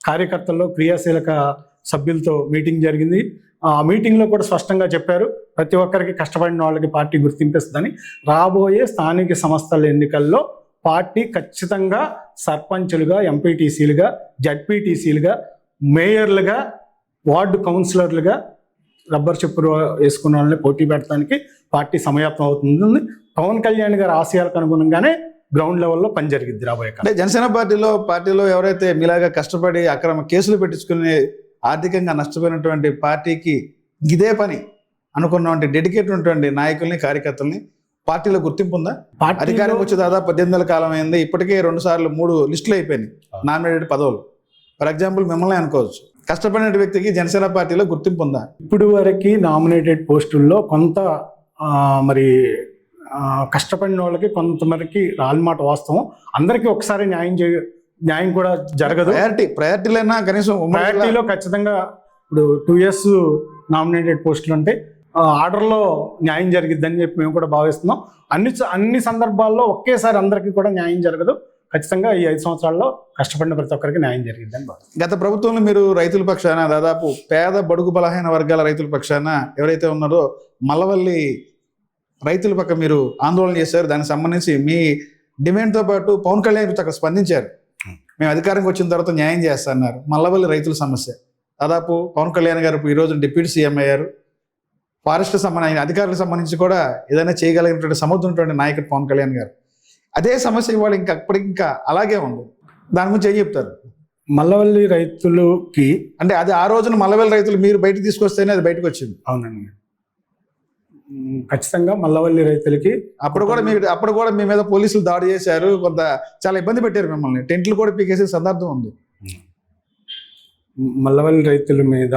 కార్యకర్తల్లో క్రియాశీలక సభ్యులతో మీటింగ్ జరిగింది. ఆ మీటింగ్లో కూడా స్పష్టంగా చెప్పారు, ప్రతి ఒక్కరికి కష్టపడిన వాళ్ళకి పార్టీ గుర్తింపిస్తుందని. రాబోయే స్థానిక సంస్థల ఎన్నికల్లో పార్టీ ఖచ్చితంగా సర్పంచులుగా, ఎంపీటీసీలుగా, జడ్పీటీసీలుగా, మేయర్లుగా, వార్డు కౌన్సిలర్లుగా రబ్బర్ చెప్పులు వేసుకున్న వాళ్ళని పోటీ పెట్టడానికి పార్టీ సమాయత్తం అవుతుంది. పవన్ కళ్యాణ్ గారి ఆశయాలకు అనుగుణంగానే గ్రౌండ్ లెవెల్లో పని జరిగింది రాబోయే కాలం. అంటే జనసేన పార్టీలో ఎవరైతే మీలాగా కష్టపడి అక్రమ కేసులు పెట్టించుకుని ఆర్థికంగా నష్టపోయినటువంటి పార్టీకి ఇదే పని అనుకున్నటువంటి డెడికేట్ ఉన్నటువంటి నాయకుల్ని, కార్యకర్తల్ని పార్టీలో గుర్తింపు ఉందా? అధికారం వచ్చి దాదాపు 18 నెలల కాలం అయింది. ఇప్పటికే 3 లిస్టులు అయిపోయినాయి నామినేటెడ్ పదవులు. ఫర్ ఎగ్జాంపుల్ మిమ్మల్ని అనుకోవచ్చు. కష్టపడిన వ్యక్తికి జనసేన పార్టీలో గుర్తింపు ఉందా? ఇప్పుడు వరకు నామినేటెడ్ పోస్టుల్లో కొంత మరి కష్టపడిన వాళ్ళకి కొంతమందికి రాలమాట వాస్తవం. అందరికీ ఒకసారి న్యాయం కూడా జరగదు. ప్రయారిటీలైనా కనీసం ప్రయారిటీలో ఖచ్చితంగా ఇప్పుడు 2 years నామినేటెడ్ పోస్టులు ఉంటే ఆర్డర్లో న్యాయం జరిగిద్దని చెప్పి మేము కూడా భావిస్తున్నాం. అన్ని సందర్భాల్లో ఒకేసారి అందరికీ కూడా న్యాయం జరగదు. ఖచ్చితంగా ఈ 5 సంవత్సరాల్లో కష్టపడిన ప్రతి ఒక్కరికి న్యాయం జరిగిద్దని భావిస్తున్నాం. గత ప్రభుత్వంలో మీరు రైతుల పక్షాన, దాదాపు పేద బడుగు బలహీన వర్గాల రైతుల పక్షాన ఎవరైతే ఉన్నారో మల్లవల్లి రైతుల పక్క మీరు ఆందోళన చేశారు. దానికి సంబంధించి మీ డిమాండ్తో పాటు పవన్ కళ్యాణ్ అక్కడ స్పందించారు. మేము అధికారంకి వచ్చిన తర్వాత న్యాయం చేస్తాన్నారు. మల్లవల్లి రైతుల సమస్య దాదాపు పవన్ కళ్యాణ్ గారు ఈరోజు డిప్యూటీ సీఎం అయ్యారు. ఫారెస్ట్ సంబంధించిన అధికారులకు సంబంధించి కూడా ఏదైనా చేయగలిగినటువంటి సముద్రటువంటి నాయకుడు పవన్ కళ్యాణ్ గారు. అదే సమస్య ఇవాళ ఇంకా అలాగే ఉంది. దాని గురించి ఏం చెప్తారు? మల్లవల్లి రైతులకి అంటే అది ఆ రోజున మల్లవల్లి రైతులు మీరు బయటకు తీసుకొస్తేనే అది బయటకు వచ్చింది. అవునండి, ఖచ్చితంగా మల్లవల్లి రైతులకి అప్పుడు కూడా మీ మీద పోలీసులు దాడి చేశారు, చాలా ఇబ్బంది పెట్టారు మిమ్మల్ని, టెంట్లు కూడా పీకేసే సందర్భం ఉంది. మల్లవల్లి రైతుల మీద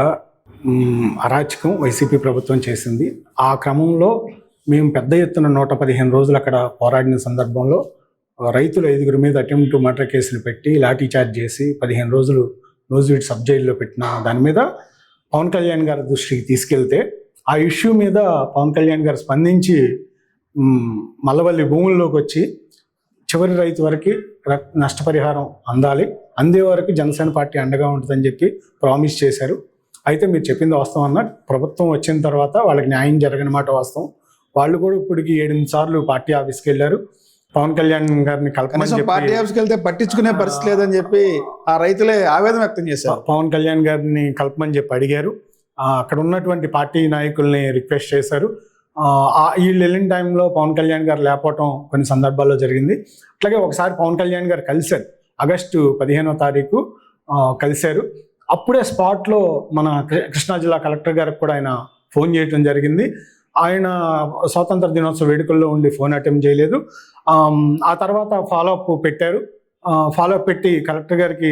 అరాచకం వైసీపీ ప్రభుత్వం చేసింది. ఆ క్రమంలో మేము పెద్ద ఎత్తున 115 రోజులు అక్కడ పోరాడిన సందర్భంలో రైతులు 5 మీద అటెంప్ట్ టు మర్డర్ కేసులు పెట్టి లాఠీ చార్జ్ చేసి 15 రోజులు నోజువీడ్ సబ్ జైల్లో పెట్టిన దాని మీద పవన్ కళ్యాణ్ గారి దృష్టికి తీసుకెళ్తే ఆ ఇష్యూ మీద పవన్ కళ్యాణ్ గారు స్పందించి మల్లవల్లి భూముల్లోకి వచ్చి చివరి రైతు వరకు నష్టపరిహారం అందే వరకు జనసేన పార్టీ అండగా ఉంటుందని చెప్పి ప్రామిస్ చేశారు. అయితే మీరు చెప్పింది వాస్తవం అన్న, ప్రభుత్వం వచ్చిన తర్వాత వాళ్ళకి న్యాయం జరగని మాట వాస్తవం. వాళ్ళు కూడా ఇప్పటికి 7 సార్లు పార్టీ ఆఫీస్కి వెళ్ళారు. పవన్ కళ్యాణ్ గారిని పార్టీ ఆఫీస్కి వెళ్తే పట్టించుకునే పరిస్థితి లేదని చెప్పి ఆ రైతులే ఆవేదన వ్యక్తం చేశారు. పవన్ కళ్యాణ్ గారిని కలపమని చెప్పి అడిగారు. అక్కడ ఉన్నటువంటి పార్టీ నాయకుల్ని రిక్వెస్ట్ చేశారు. వీళ్ళు వెళ్ళిన టైంలో పవన్ కళ్యాణ్ గారు లేకపోవటం కొన్ని సందర్భాల్లో జరిగింది. అట్లాగే ఒకసారి పవన్ కళ్యాణ్ గారు కలిశారు, ఆగస్టు 15వ తారీఖు కలిశారు. అప్పుడే స్పాట్లో మన కృష్ణా జిల్లా కలెక్టర్ గారికి కూడా ఆయన ఫోన్ చేయడం జరిగింది. ఆయన స్వాతంత్ర దినోత్సవ వేడుకల్లో ఉండి ఫోన్ అటెంప్ట్ చేయలేదు. ఆ తర్వాత ఫాలోఅప్ పెట్టారు. ఫాలోఅప్ పెట్టి కలెక్టర్ గారికి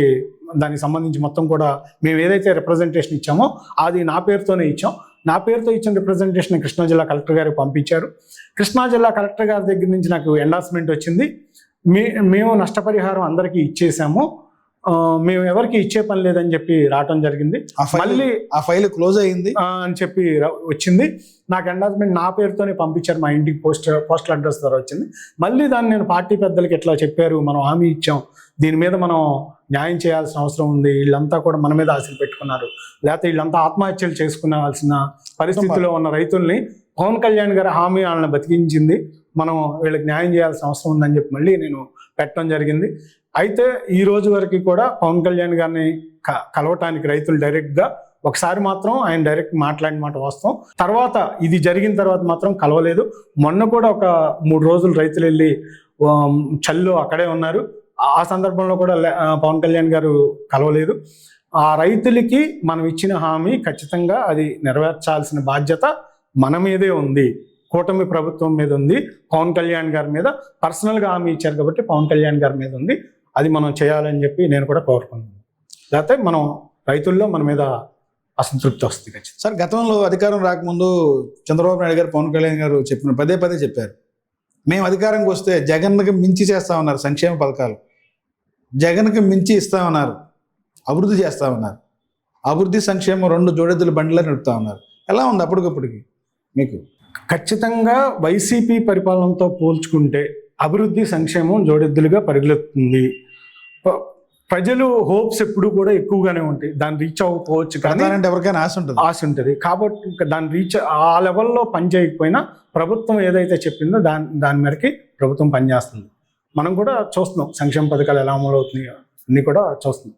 దానికి సంబంధించి మొత్తం కూడా మేము ఏదైతే రిప్రజెంటేషన్ ఇచ్చామో అది నా పేరుతోనే ఇచ్చాం. నా పేరుతో ఇచ్చిన రిప్రజెంటేషన్ కృష్ణా జిల్లా కలెక్టర్ గారికి పంపించారు. కృష్ణా జిల్లా కలెక్టర్ గారి దగ్గర నుంచి నాకు ఎండార్స్మెంట్ వచ్చింది. మేము నష్టపరిహారం అందరికీ ఇచ్చేసాము, మేము ఎవరికి ఇచ్చే పని లేదని చెప్పి రావటం జరిగింది. మళ్ళీ ఆ ఫైల్ క్లోజ్ అయ్యింది అని చెప్పి వచ్చింది. నాకు ఎండార్స్మెంట్ నా పేరుతోనే పంపించారు, మా ఇంటికి పోస్టల్ అడ్రస్ ద్వారా వచ్చింది. మళ్ళీ దాన్ని నేను పార్టీ పెద్దలకి ఎట్లా చెప్పారు, మనం హామీ ఇచ్చాం, దీని మీద మనం న్యాయం చేయాల్సిన అవసరం ఉంది, వీళ్ళంతా కూడా మన మీద ఆశలు పెట్టుకున్నారు, లేకపోతే వీళ్ళంతా ఆత్మహత్యలు చేసుకునేవాల్సిన పరిస్థితిలో ఉన్న రైతుల్ని పవన్ కళ్యాణ్ గారి హామీ వాళ్ళని బతికించింది, మనం వీళ్ళకి న్యాయం చేయాల్సిన అవసరం ఉందని చెప్పి మళ్ళీ నేను పెట్టడం జరిగింది. అయితే ఈ రోజు వరకు కూడా పవన్ కళ్యాణ్ గారిని కలవటానికి రైతులు డైరెక్ట్గా ఒకసారి మాత్రం ఆయన డైరెక్ట్ మాట్లాడిన మాట వాస్తవం. తర్వాత ఇది జరిగిన తర్వాత మాత్రం కలవలేదు. మొన్న కూడా ఒక 3 రోజులు రైతులు వెళ్ళి చల్లో అక్కడే ఉన్నారు. ఆ సందర్భంలో కూడా పవన్ కళ్యాణ్ గారు కలవలేదు. ఆ రైతులకి మనం ఇచ్చిన హామీ ఖచ్చితంగా అది నెరవేర్చాల్సిన బాధ్యత మన మీదే ఉంది, కూటమి ప్రభుత్వం మీద ఉంది, పవన్ కళ్యాణ్ గారి మీద పర్సనల్గా హామీ ఇచ్చారు కాబట్టి పవన్ కళ్యాణ్ గారి మీద ఉంది. అది మనం చేయాలని చెప్పి నేను కూడా కోరుకున్నాను. లేకపోతే మనం రైతుల్లో మన మీద అసంతృప్తి వస్తుంది ఖచ్చితంగా. సార్, గతంలో అధికారం రాకముందు చంద్రబాబు నాయుడు గారు, పవన్ కళ్యాణ్ గారు పదే చెప్పారు, మేము అధికారంకి వస్తే జగన్కి మించి చేస్తామన్నారు సంక్షేమ పథకాలు, జగన్కి మించి ఇస్తామన్నారు, అభివృద్ధి చేస్తామన్నారు, అభివృద్ధి సంక్షేమం 2 జోడెద్దుల బండిలో నడుపుతా ఉన్నారు. ఎలా ఉంది అప్పటికప్పటికి మీకు? ఖచ్చితంగా వైసీపీ పరిపాలనతో పోల్చుకుంటే అభివృద్ధి సంక్షేమం జోడెద్దులుగా పరిగెత్తుతుంది. ప్రజలు హోప్స్ ఎప్పుడు కూడా ఎక్కువగానే ఉంటాయి. దాన్ని రీచ్ అవ్వకపోవచ్చు కానీ ఎవరికైనా ఆశ ఉంటుంది. కాబట్టి దాన్ని రీచ్ ఆ లెవెల్లో పని చేయకపోయినా ప్రభుత్వం ఏదైతే చెప్పిందో దాని మేరకి ప్రభుత్వం పనిచేస్తుంది. మనం కూడా చూస్తున్నాం సంక్షేమ పథకాలు ఎలా అమలు అవుతున్నాయో అన్ని కూడా చూస్తున్నాం.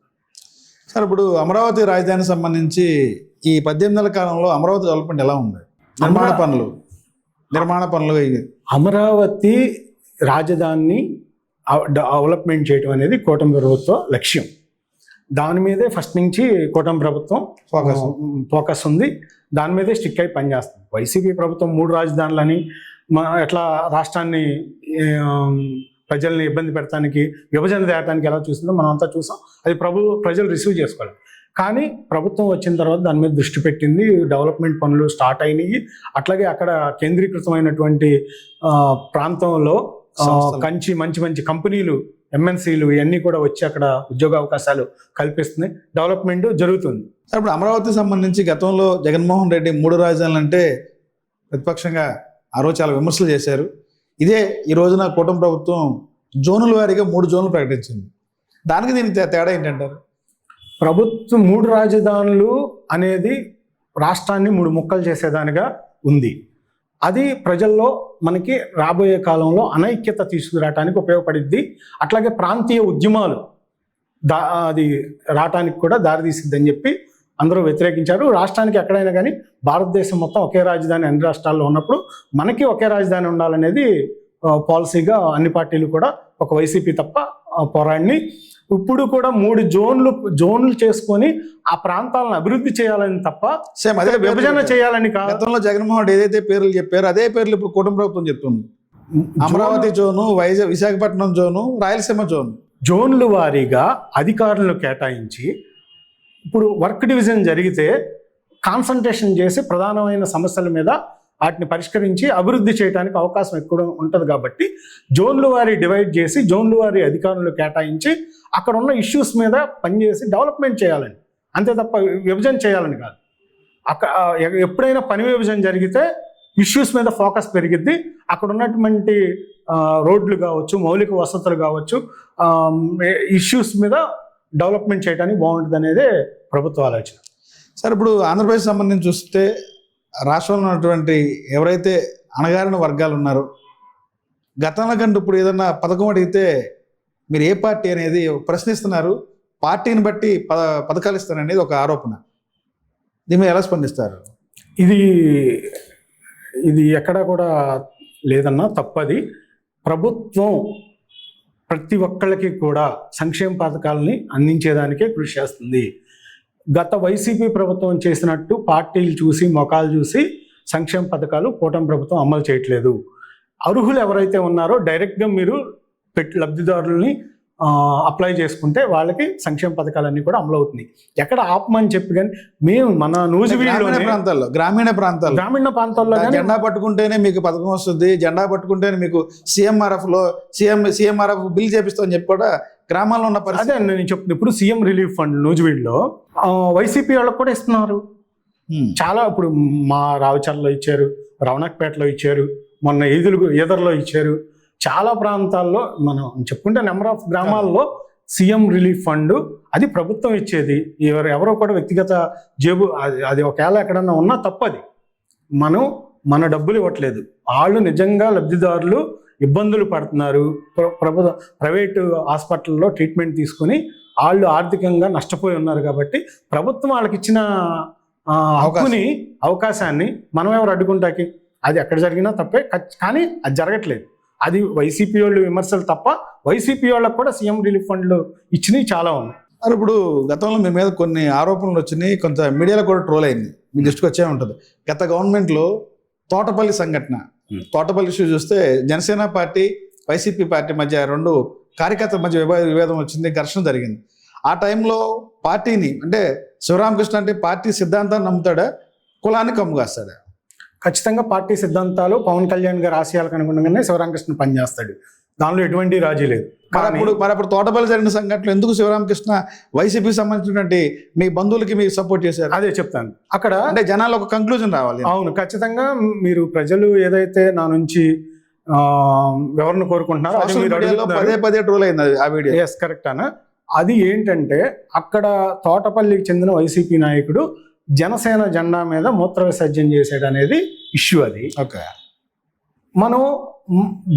సార్, ఇప్పుడు అమరావతి రాజధానికి సంబంధించి ఈ 18 నెలల కాలంలో అమరావతి డెవలప్మెంట్ ఎలా ఉంది? నిర్మాణ పనులు అమరావతి రాజధానిని డెవలప్మెంట్ చేయడం అనేది కూటమి ప్రభుత్వ లక్ష్యం. దాని మీదే ఫస్ట్ నుంచి కూటమి ప్రభుత్వం ఫోకస్ ఉంది. దాని మీదే స్టిక్ అయి పనిచేస్తుంది. వైసీపీ ప్రభుత్వం 3 రాజధానులని ఎట్లా రాష్ట్రాన్ని ప్రజల్ని ఇబ్బంది పెడతానికి, విభజన తేయడానికి ఎలా చూసిందో మనం అంతా చూసాం. అది ప్రజలు రిసీవ్ చేసుకోవాలి. కానీ ప్రభుత్వం వచ్చిన తర్వాత దాని మీద దృష్టి పెట్టింది. డెవలప్మెంట్ పనులు స్టార్ట్ అయినాయి. అట్లాగే అక్కడ కేంద్రీకృతమైనటువంటి ప్రాంతంలో మంచి మంచి కంపెనీలు, ఎంఎన్సీలు ఇవన్నీ కూడా వచ్చి అక్కడ ఉద్యోగ అవకాశాలు కల్పిస్తున్నాయి. డెవలప్మెంట్ జరుగుతుంది. సార్, ఇప్పుడు అమరావతికి సంబంధించి గతంలో జగన్మోహన్ రెడ్డి 3 రాజధానులు అంటే ప్రతిపక్షంగా ఆ రోజు చాలా విమర్శలు చేశారు. ఇదే ఈ రోజున కూటమి ప్రభుత్వం జోనుల వారీగా 3 జోన్లు ప్రకటించింది. దానికి దీనికి తేడా ఏంటంటారు? ప్రభుత్వం 3 రాజధానులు అనేది రాష్ట్రాన్ని 3 ముక్కలు చేసేదానిగా ఉంది. అది ప్రజల్లో మనకి రాబోయే కాలంలో అనైక్యత తీసుకురావడానికి ఉపయోగపడిద్ది. అట్లాగే ప్రాంతీయ ఉద్యమాలు అది రావటానికి కూడా దారితీసిద్దని చెప్పి అందరూ వ్యతిరేకించారు. రాష్ట్రానికి ఎక్కడైనా కానీ భారతదేశం మొత్తం ఒకే రాజధాని అన్ని రాష్ట్రాల్లో ఉన్నప్పుడు మనకి ఒకే రాజధాని ఉండాలనేది పాలసీగా అన్ని పార్టీలు కూడా, ఒక వైసీపీ తప్ప పోరాడిని. ఇప్పుడు కూడా 3 జోన్లు చేసుకొని ఆ ప్రాంతాలను అభివృద్ధి చేయాలని తప్ప సేమ్ అదే విభజన చేయాలని కాదు. గతంలో జగన్మోహన్ రెడ్డి ఏదైతే పేర్లు చెప్పారో అదే పేర్లు ఇప్పుడు కూటమి ప్రభుత్వం చెప్తుంది. అమరావతి జోను, విశాఖపట్నం జోను, రాయలసీమ జోన్లు వారీగా అధికారులను కేటాయించి ఇప్పుడు వర్క్ డివిజన్ జరిగితే కాన్సన్ట్రేషన్ చేసి ప్రధానమైన సమస్యల మీద వాటిని పరిష్కరించి అభివృద్ధి చేయడానికి అవకాశం ఎక్కువ ఉంటుంది. కాబట్టి జోన్లు వారి డివైడ్ చేసి జోన్లు వారి అధికారులు కేటాయించి అక్కడ ఉన్న ఇష్యూస్ మీద పనిచేసి డెవలప్మెంట్ చేయాలని, అంతే తప్ప విభజన చేయాలని కాదు. ఎప్పుడైనా పని విభజన జరిగితే ఇష్యూస్ మీద ఫోకస్ పెరిగిద్ది. అక్కడ ఉన్నటువంటి రోడ్లు కావచ్చు, మౌలిక వసతులు కావచ్చు, ఇష్యూస్ మీద డెవలప్మెంట్ చేయడానికి బాగుంటుంది అనేదే ప్రభుత్వ ఆలోచన. సార్, ఇప్పుడు ఆంధ్రప్రదేశ్ సంబంధించి చూస్తే రాష్ట్రంలో ఉన్నటువంటి ఎవరైతే అణగారిన వర్గాలు ఉన్నారో, గతంలో కంటే ఇప్పుడు ఏదన్నా పథకం అడిగితే మీరు ఏ పార్టీ అనేది ప్రశ్నిస్తున్నారు. పార్టీని బట్టి పథకాలు ఇస్తారనేది ఒక ఆరోపణ. దీని మీద ఎలా స్పందిస్తారు? ఇది ఎక్కడా కూడా లేదన్నా తప్పది. ప్రభుత్వం ప్రతి ఒక్కళ్ళకి కూడా సంక్షేమ పథకాలని అందించేదానికే కృషి చేస్తుంది. గత వైసీపీ ప్రభుత్వం చేసినట్టు పార్టీలు చూసి మొఖాలు చూసి సంక్షేమ పథకాలు కూటమి ప్రభుత్వం అమలు చేయట్లేదు. అర్హులు ఎవరైతే ఉన్నారో డైరెక్ట్గా మీరు లబ్ధిదారులని అప్లై చేసుకుంటే వాళ్ళకి సంక్షేమ పథకాలన్నీ కూడా అమలు అవుతున్నాయి. ఎక్కడ ఆపమని చెప్పి కానీ మేము మన గ్రామీణ ప్రాంతాల్లో జెండా పట్టుకుంటేనే మీకు పథకం వస్తుంది, జెండా పట్టుకుంటేనే మీకు సీఎంఆర్ఎఫ్ బిల్ చేపిస్తామని చెప్పి కూడా గ్రామాల్లో ఉన్న పరిస్థితి. అదే నేను చెప్తున్నాను. ఇప్పుడు సీఎం రిలీఫ్ ఫండ్ నూజివీడులో వైసీపీ వాళ్ళకి కూడా ఇస్తున్నారు. చాలా ఇప్పుడు మా రావిచర్లో ఇచ్చారు, రవణక్పేటలో ఇచ్చారు, మొన్న ఈదర్లో ఇచ్చారు. చాలా ప్రాంతాల్లో మనం చెప్పుకుంటే నెంబర్ ఆఫ్ గ్రామాల్లో సీఎం రిలీఫ్ ఫండ్ అది ప్రభుత్వం ఇచ్చేది. ఎవరో కూడా వ్యక్తిగత జేబు అది ఒకవేళ ఎక్కడన్నా ఉన్నా తప్పది. మన డబ్బులు ఇవ్వట్లేదు. వాళ్ళు నిజంగా లబ్ధిదారులు ఇబ్బందులు పడుతున్నారు. ప్రైవేటు హాస్పిటల్లో ట్రీట్మెంట్ తీసుకుని వాళ్ళు ఆర్థికంగా నష్టపోయి ఉన్నారు. కాబట్టి ప్రభుత్వం వాళ్ళకి ఇచ్చిన అవకాశాన్ని మనం ఎవరు అడ్డుకుంటాకి? అది ఎక్కడ జరిగినా తప్పే, కానీ అది జరగట్లేదు. అది వైసీపీ వాళ్ళు విమర్శలు తప్ప వైసీపీ వాళ్ళకు కూడా సీఎం రిలీఫ్ ఫండ్లు ఇచ్చినవి చాలా ఉన్నాయి. మరి ఇప్పుడు గతంలో మీ మీద కొన్ని ఆరోపణలు వచ్చినాయి, కొంత మీడియాలో కూడా ట్రోల్ అయింది, మీ దృష్టికి వచ్చే ఉంటుంది. గత గవర్నమెంట్లో తోటపల్లి సంఘటన, తోటపల్లి ఇష్యూ చూస్తే జనసేన పార్టీ వైసీపీ పార్టీ మధ్య 2 కార్యకర్తల మధ్య విభేదం వచ్చింది, ఘర్షణ జరిగింది. ఆ టైంలో పార్టీని అంటే శివరామకృష్ణ అంటే పార్టీ సిద్ధాంతాన్ని నమ్ముతాడా, కులాన్ని కమ్ము కాస్తాడా? ఖచ్చితంగా పార్టీ సిద్ధాంతాలు పవన్ కళ్యాణ్ గారి ఆశయాలకు అనుగుణంగానే శివరామకృష్ణ పనిచేస్తాడు. దానిలో ఎటువంటి రాజీ లేదు. మరి అప్పుడు తోటపల్లి జరిగిన సంఘటనలు ఎందుకు శివరామకృష్ణ వైసీపీకి సంబంధించినటువంటి మీ బంధువులకి మీరు సపోర్ట్ చేశారు? అదే చెప్తాను. అక్కడ అంటే జనాలు ఒక కంక్లూజన్ రావాలి. అవును, ఖచ్చితంగా మీరు ప్రజలు ఏదైతే నా నుంచి ఎవరిని కోరుకుంటున్నారో అది మీరు అడుగుతున్నారు. పదే ట్రోల్ అయింది ఆ వీడియో. ఎస్, కరెక్ట్ అన్న. అది ఏంటంటే అక్కడ తోటపల్లికి చెందిన వైసీపీ నాయకుడు జనసేన జెండా మీద మూత్ర విసర్జన చేసాడు అనేది ఇష్యూ. అది ఓకే. మనం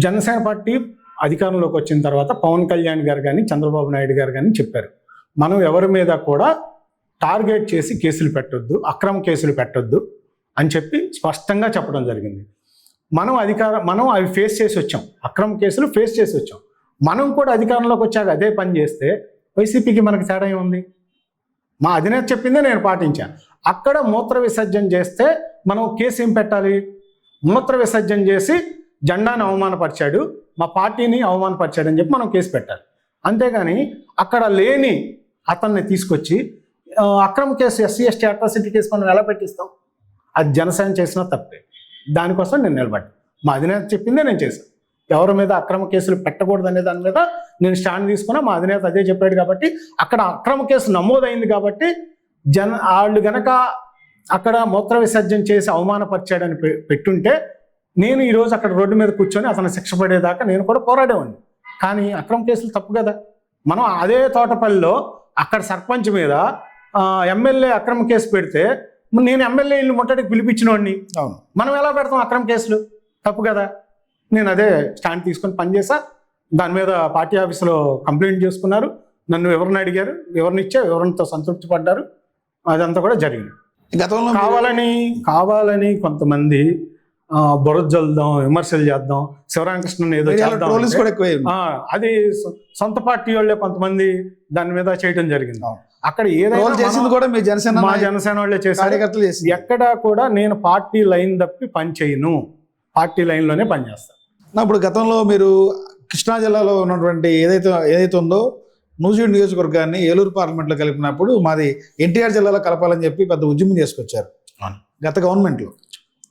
జనసేన పార్టీ అధికారంలోకి వచ్చిన తర్వాత పవన్ కళ్యాణ్ గారు కానీ చంద్రబాబు నాయుడు గారు కానీ చెప్పారు, మనం ఎవరి మీద కూడా టార్గెట్ చేసి కేసులు పెట్టొద్దు, అక్రమ కేసులు పెట్టొద్దు అని చెప్పి స్పష్టంగా చెప్పడం జరిగింది. మనం అవి ఫేస్ చేసి వచ్చాం, అక్రమ కేసులు ఫేస్ చేసి వచ్చాం. మనం కూడా అధికారంలోకి వచ్చాక అదే పని చేస్తే వైసీపీకి మనకి తేడా ఏముంది? మా అధినేత చెప్పిందే నేను పాటించాను. అక్కడ మూత్ర విసర్జన చేస్తే మనం కేసు ఏం పెట్టాలి? మూత్ర విసర్జన చేసి జెండాను అవమానపరిచాడు, మా పార్టీని అవమానపరిచాడు అని చెప్పి మనం కేసు పెట్టాలి. అంతేగాని అక్కడ లేని అతన్ని తీసుకొచ్చి అక్రమ case SC ST atrocity case మనం ఎలా పెట్టిస్తాం? అది జనసేన చేసిన తప్పే. దానికోసం నేను నిలబడ్డా. మా అధినేత చెప్పిందే నేను చేశాను. ఎవరి మీద అక్రమ కేసులు పెట్టకూడదు అనే దాని మీద నేను స్టాండ్ తీసుకున్నా. మా అధినేత అదే చెప్పాడు కాబట్టి అక్కడ అక్రమ కేసు నమోదైంది కాబట్టి వాళ్ళు గనక అక్కడ మూత్ర విసర్జన చేసి అవమానపరిచాడని పెట్టుంటే నేను ఈరోజు అక్కడ రోడ్డు మీద కూర్చొని అతను శిక్ష పడేదాకా నేను కూడా పోరాడేవాడిని. కానీ అక్రమ కేసులు తప్పు కదా. మనం అదే తోటపల్లిలో అక్కడ సర్పంచ్ మీద ఎమ్మెల్యే అక్రమ కేసు పెడితే నేను ఎమ్మెల్యే ఇల్లు ముట్టడికి పిలిపించిన వాడిని. అవును, మనం ఎలా పెడతాం అక్రమ కేసులు? తప్పు కదా. నేను అదే స్టాండ్ తీసుకొని పనిచేసా. దాని మీద పార్టీ ఆఫీసులో కంప్లైంట్ చేసుకున్నారు. నన్ను ఎవరిని అడిగారు, ఎవరిని ఇచ్చా, ఎవరితో సంతృప్తి పడ్డారు, అదంతా కూడా జరిగింది. గతంలో కావాలని కొంతమంది బురద జల్లుదాం, విమర్శలు చేద్దాం, శివరామకృష్ణన్ ఏదో చేద్దాం, అది సొంత పార్టీ వాళ్ళే కొంతమంది దాని మీద చేయడం జరిగింది. అక్కడ ఏదైనా చేసింది కూడా మా జనసేన వాళ్ళే చేశారు. ఎక్కడ కూడా నేను పార్టీ లైన్ తప్పి పని చేయను, పార్టీ లైన్లోనే పనిచేస్తాను. ఇప్పుడు గతంలో మీరు కృష్ణా జిల్లాలో ఉన్నటువంటి ఏదైతే ఉందో నూజివీడు నియోజకవర్గాన్ని ఏలూరు పార్లమెంట్లో కలిపినప్పుడు మాది ఎన్టీఆర్ జిల్లాలో కలపాలని చెప్పి పెద్ద ఉద్యమం చేసుకొచ్చారు గత గవర్నమెంట్లో,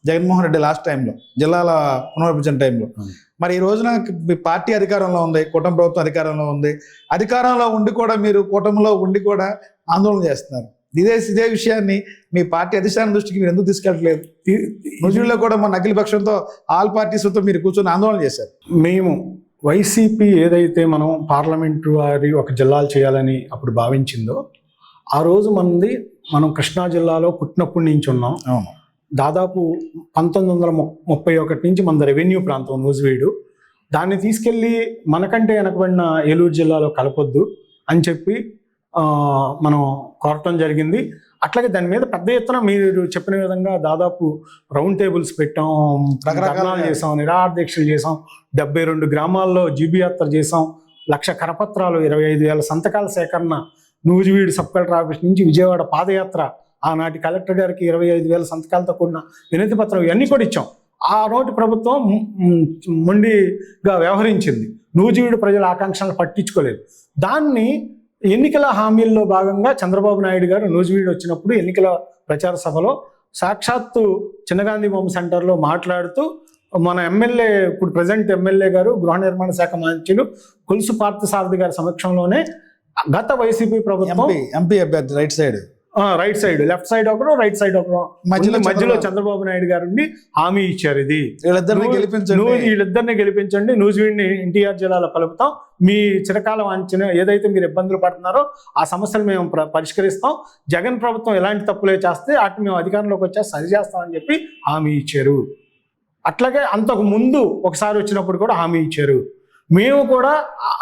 జగన్మోహన్ రెడ్డి లాస్ట్ టైంలో, జిల్లాల పునర్విభజన టైంలో. మరి ఈ రోజున మీ పార్టీ అధికారంలో ఉంది, కూటమి ప్రభుత్వం అధికారంలో ఉంది. అధికారంలో ఉండి కూడా మీరు కూటమిలో ఉండి కూడా ఆందోళన చేస్తున్నారు. ఇదే విషయాన్ని మీ పార్టీ అధిష్టానం దృష్టికి మీరు ఎందుకు తీసుకెళ్ళట్లేదు? నూజివీడులో కూడా మన అఖిల పక్షంతో ఆల్ పార్టీస్తో మీరు కూర్చొని ఆందోళన చేశారు. మేము వైసీపీ ఏదైతే మనం పార్లమెంటు వారి ఒక జిల్లాలు చేయాలని అప్పుడు భావించిందో ఆ రోజు మనం కృష్ణా జిల్లాలో పుట్టినప్పటి నుంచి ఉన్నాం. దాదాపు 1931 నుంచి మన రెవెన్యూ ప్రాంతం నూజివీడు. దాన్ని తీసుకెళ్ళి మనకంటే వెనకబడిన ఏలూరు జిల్లాలో కలపొద్దు అని చెప్పి మనం కోరటం జరిగింది. అట్లాగే దాని మీద పెద్ద ఎత్తున మీరు చెప్పిన విధంగా దాదాపు రౌండ్ టేబుల్స్ పెట్టాం, రకరకాలు చేసాం, నిరాహార దీక్షలు చేసాం, 72 గ్రామాల్లో జీబీ యాత్ర చేసాం, 1,00,000 కరపత్రాలు, 25,000 సంతకాల సేకరణ, నూజివీడు సబ్ కలెక్టర్ ఆఫీస్ నుంచి విజయవాడ పాదయాత్ర, ఆనాటి కలెక్టర్ గారికి 25,000 సంతకాలతో కూడిన వినతి పత్రం, ఇవన్నీ కూడా ఇచ్చాం. ఆ నోటి ప్రభుత్వం మొండిగా వ్యవహరించింది. నూజివీడు ప్రజల ఆకాంక్షలను పట్టించుకోలేదు. దాన్ని ఎన్నికల హామీల్లో భాగంగా చంద్రబాబు నాయుడు గారు నూజివీడు వచ్చినప్పుడు ఎన్నికల ప్రచార సభలో సాక్షాత్తు చిన్నగాంధీ బొమ్మ సెంటర్లో మాట్లాడుతూ మన ఎమ్మెల్యే, ఇప్పుడు ప్రజెంట్ ఎమ్మెల్యే గారు, గృహ నిర్మాణ శాఖ మంత్రులు కొలుసు పార్థసారథి గారి సమక్షంలోనే గత వైసీపీ ప్రభుత్వం ఎంపీ అభ్యర్థి రైట్ సైడ్ లెఫ్ట్ సైడ్ ఒకరు, రైట్ సైడ్ ఒకరు, మధ్యలో చంద్రబాబు నాయుడు గారు హామీ ఇచ్చారు. ఇది వీళ్ళిద్దరిని గెలిపించండి, నూజివీడిని ఎన్టీఆర్ జిల్లాలో కలుపుతాం, మీ చిరకాల వాంఛన ఏదైతే మీరు ఇబ్బందులు పడుతున్నారో ఆ సమస్యలు మేము పరిష్కరిస్తాం, జగన్ ప్రభుత్వం ఎలాంటి తప్పులే చేస్తే వాటిని మేము అధికారంలోకి వచ్చా సరి చేస్తామని చెప్పి హామీ ఇచ్చారు. అట్లాగే అంతకు ముందు ఒకసారి వచ్చినప్పుడు కూడా హామీ ఇచ్చారు. మేము కూడా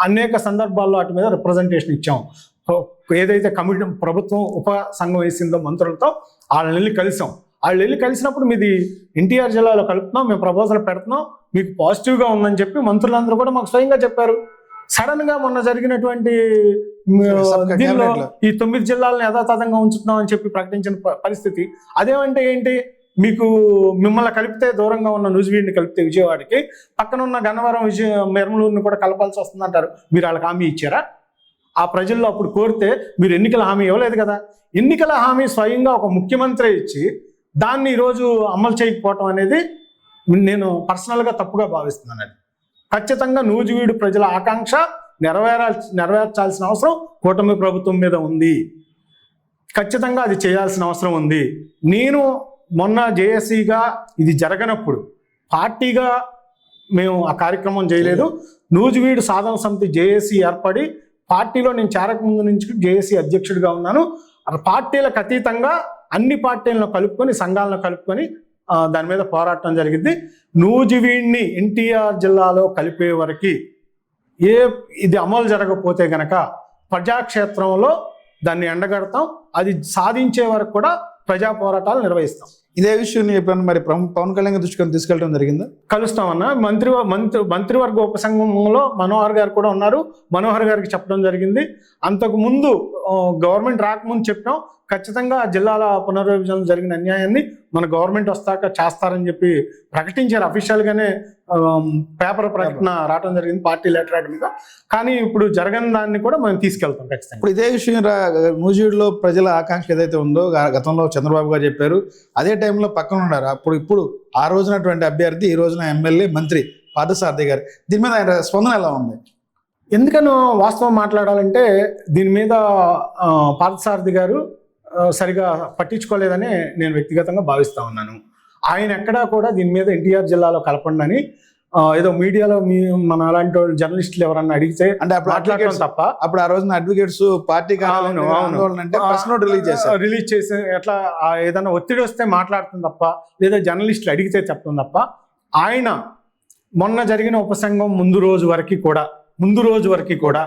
అనేక సందర్భాల్లో వాటి మీద రిప్రజెంటేషన్ ఇచ్చాం. ఏదైతే కమిటీ ప్రభుత్వం ఉప సంఘం వేసిందో మంత్రులతో వాళ్ళని వెళ్ళి కలిసాం. వాళ్ళు వెళ్ళి కలిసినప్పుడు మీది ఎన్టీఆర్ జిల్లాలో కలుపుతున్నాం, మేము ప్రపోజల్ పెడుతున్నాం, మీకు పాజిటివ్గా ఉందని చెప్పి మంత్రులందరూ కూడా మాకు స్వయంగా చెప్పారు. సడన్ గా మొన్న జరిగినటువంటి దీనిలో ఈ 9 జిల్లాలను యథాతథంగా ఉంచుతున్నాం అని చెప్పి ప్రకటించిన పరిస్థితి. అదేమంటే ఏంటి? మీకు మిమ్మల్ని కలిపితే దూరంగా ఉన్న నూజివీడిని కలిపితే విజయవాడకి పక్కన ఉన్న గన్నవరం మెరమలూరుని కూడా కలపాల్సి వస్తుందంటారు. మీరు వాళ్ళకి హామీ ఇచ్చారా? ఆ ప్రజల్లో అప్పుడు కోరితే మీరు ఎన్నికల హామీ ఇవ్వలేదు కదా. ఎన్నికల హామీ స్వయంగా ఒక ముఖ్యమంత్రి ఇచ్చి దాన్ని ఈరోజు అమలు చేయకపోవటం అనేది నేను పర్సనల్గా తప్పుగా భావిస్తున్నాను. అది ఖచ్చితంగా నూజివీడు ప్రజల ఆకాంక్ష నెరవేర్చాల్సిన అవసరం కూటమి ప్రభుత్వం మీద ఉంది. ఖచ్చితంగా అది చేయాల్సిన అవసరం ఉంది. నేను మొన్న జేఏసీగా ఇది జరగనప్పుడు పార్టీగా మేము ఆ కార్యక్రమం చేయలేదు. నూజివీడు సాధన సమితి జేఏసీ ఏర్పడి పార్టీలో నేను చేరకముందు నుంచి జేఏసీ అధ్యక్షుడిగా ఉన్నాను. పార్టీలకు అతీతంగా అన్ని పార్టీలను కలుపుకొని సంఘాలను కలుపుకొని దాని మీద పోరాటం జరిగింది. నూజివీడిని ఎన్టీఆర్ జిల్లాలో కలిపే వరకు ఇది అమలు జరగకపోతే గనక ప్రజాక్షేత్రంలో దాన్ని ఎండగడతాం. అది సాధించే వరకు కూడా ప్రజా పోరాటాలు నిర్వహిస్తాం. ఇదే విషయం ఎప్పుడన్నా మరి పవన్ కళ్యాణ్ దృష్టికి తీసుకెళ్ళడం జరిగిందా? కలుస్తామన్నా. మంత్రివర్గ ఉపసంఘంలో మనోహర్ గారు కూడా ఉన్నారు. మనోహర్ గారికి చెప్పడం జరిగింది. అంతకు ముందు గవర్నమెంట్ రాకముందు చెప్పాం, ఖచ్చితంగా జిల్లాల పునర్విభజన జరిగిన అన్యాయాన్ని మన గవర్నమెంట్ వస్తాక చేస్తారని చెప్పి ప్రకటించారు. అఫీషియల్గానే పేపర్ ప్రకటన రావడం జరిగింది పార్టీ లెటర్ మీద. కానీ ఇప్పుడు జరగని దాన్ని కూడా మనం తీసుకెళ్తాం ఖచ్చితంగా. ఇప్పుడు ఇదే విషయం నూజివీడులో ప్రజల ఆకాంక్ష ఏదైతే ఉందో గతంలో చంద్రబాబు గారు చెప్పారు, అదే టైంలో పక్కన ఉన్నారు. ఇప్పుడు ఆ రోజునటువంటి అభ్యర్థి, ఈ రోజున ఎమ్మెల్యే మంత్రి పార్థసారథి గారు, దీని మీద ఆయన స్పందన ఎలా ఉంది? ఎందుకనో వాస్తవం మాట్లాడాలంటే దీని మీద పార్థసారథి గారు సరిగా పట్టించుకోలేదని నేను వ్యక్తిగతంగా భావిస్తా ఉన్నాను. ఆయన ఎక్కడా కూడా దీని మీద ఎన్టీఆర్ జిల్లాలో కలపండి అని ఏదో మీడియాలో మన అలాంటి జర్నలిస్టులు ఎవరన్నా అడిగితే అంటే మాట్లాడటం తప్ప, అప్పుడు ఆ రోజున అడ్వకేట్స్ పార్టీ రిలీజ్ చేసి ఎట్లా ఏదైనా ఒత్తిడి వస్తే మాట్లాడుతుంది తప్ప, లేదా జర్నలిస్టులు అడిగితే చెప్తుంది తప్ప, ఆయన మొన్న జరిగిన ఉపసంఘం ముందు రోజు వరకు కూడా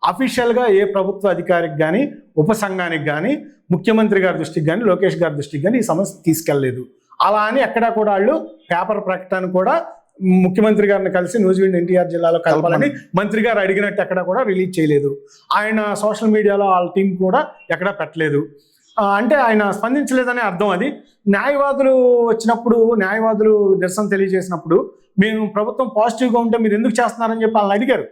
అఫీషియల్గా ఏ ప్రభుత్వ అధికారికి కానీ ఉపసంఘానికి కానీ ముఖ్యమంత్రి గారి దృష్టికి కానీ లోకేష్ గారి దృష్టికి కానీ ఈ సమస్య తీసుకెళ్లలేదు. అలా అని ఎక్కడా కూడా వాళ్ళు పేపర్ ప్రకటన కూడా ముఖ్యమంత్రి గారిని కలిసి నూజివీడు ఎన్టీఆర్ జిల్లాలో కలపాలని మంత్రి గారు అడిగినట్టు ఎక్కడా కూడా రిలీజ్ చేయలేదు. ఆయన సోషల్ మీడియాలో వాళ్ళ టీం కూడా ఎక్కడా పెట్టలేదు. అంటే ఆయన స్పందించలేదనే అర్థం. అది న్యాయవాదులు వచ్చినప్పుడు, న్యాయవాదులు నిరసన తెలియజేసినప్పుడు మేము ప్రభుత్వం పాజిటివ్గా ఉంటే మీరు ఎందుకు చేస్తున్నారని చెప్పి వాళ్ళని అడిగారు.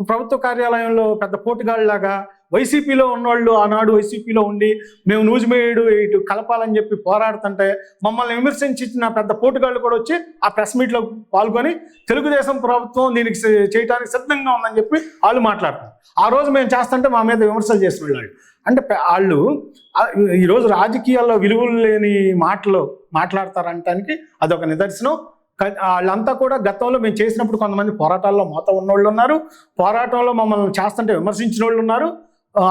ప్రభుత్వ కార్యాలయంలో పెద్ద పోటుగాళ్ళలాగా వైసీపీలో ఉన్నవాళ్ళు ఆనాడు వైసీపీలో ఉండి మేము నూజివీడు ఇటు కలపాలని చెప్పి పోరాడుతుంటే మమ్మల్ని విమర్శించిన పెద్ద పోటుగాళ్ళు కూడా వచ్చి ఆ ప్రెస్ మీట్లో పాల్గొని తెలుగుదేశం ప్రభుత్వం దీనికి చేయడానికి సిద్ధంగా ఉందని చెప్పి వాళ్ళు మాట్లాడుతున్నారు. ఆ రోజు మేము చేస్తుంటే మా మీద విమర్శలు చేసిన వాళ్ళు. అంటే వాళ్ళు ఈరోజు రాజకీయాల్లో విలువలు లేని మాటలు మాట్లాడతారంటానికి అదొక నిదర్శనం. వాళ్ళంతా కూడా గతంలో మేము చేసినప్పుడు కొంతమంది పోరాటాల్లో మోత ఉన్నోళ్ళు ఉన్నారు, పోరాటంలో మమ్మల్ని చేస్తుంటే విమర్శించిన వాళ్ళు ఉన్నారు.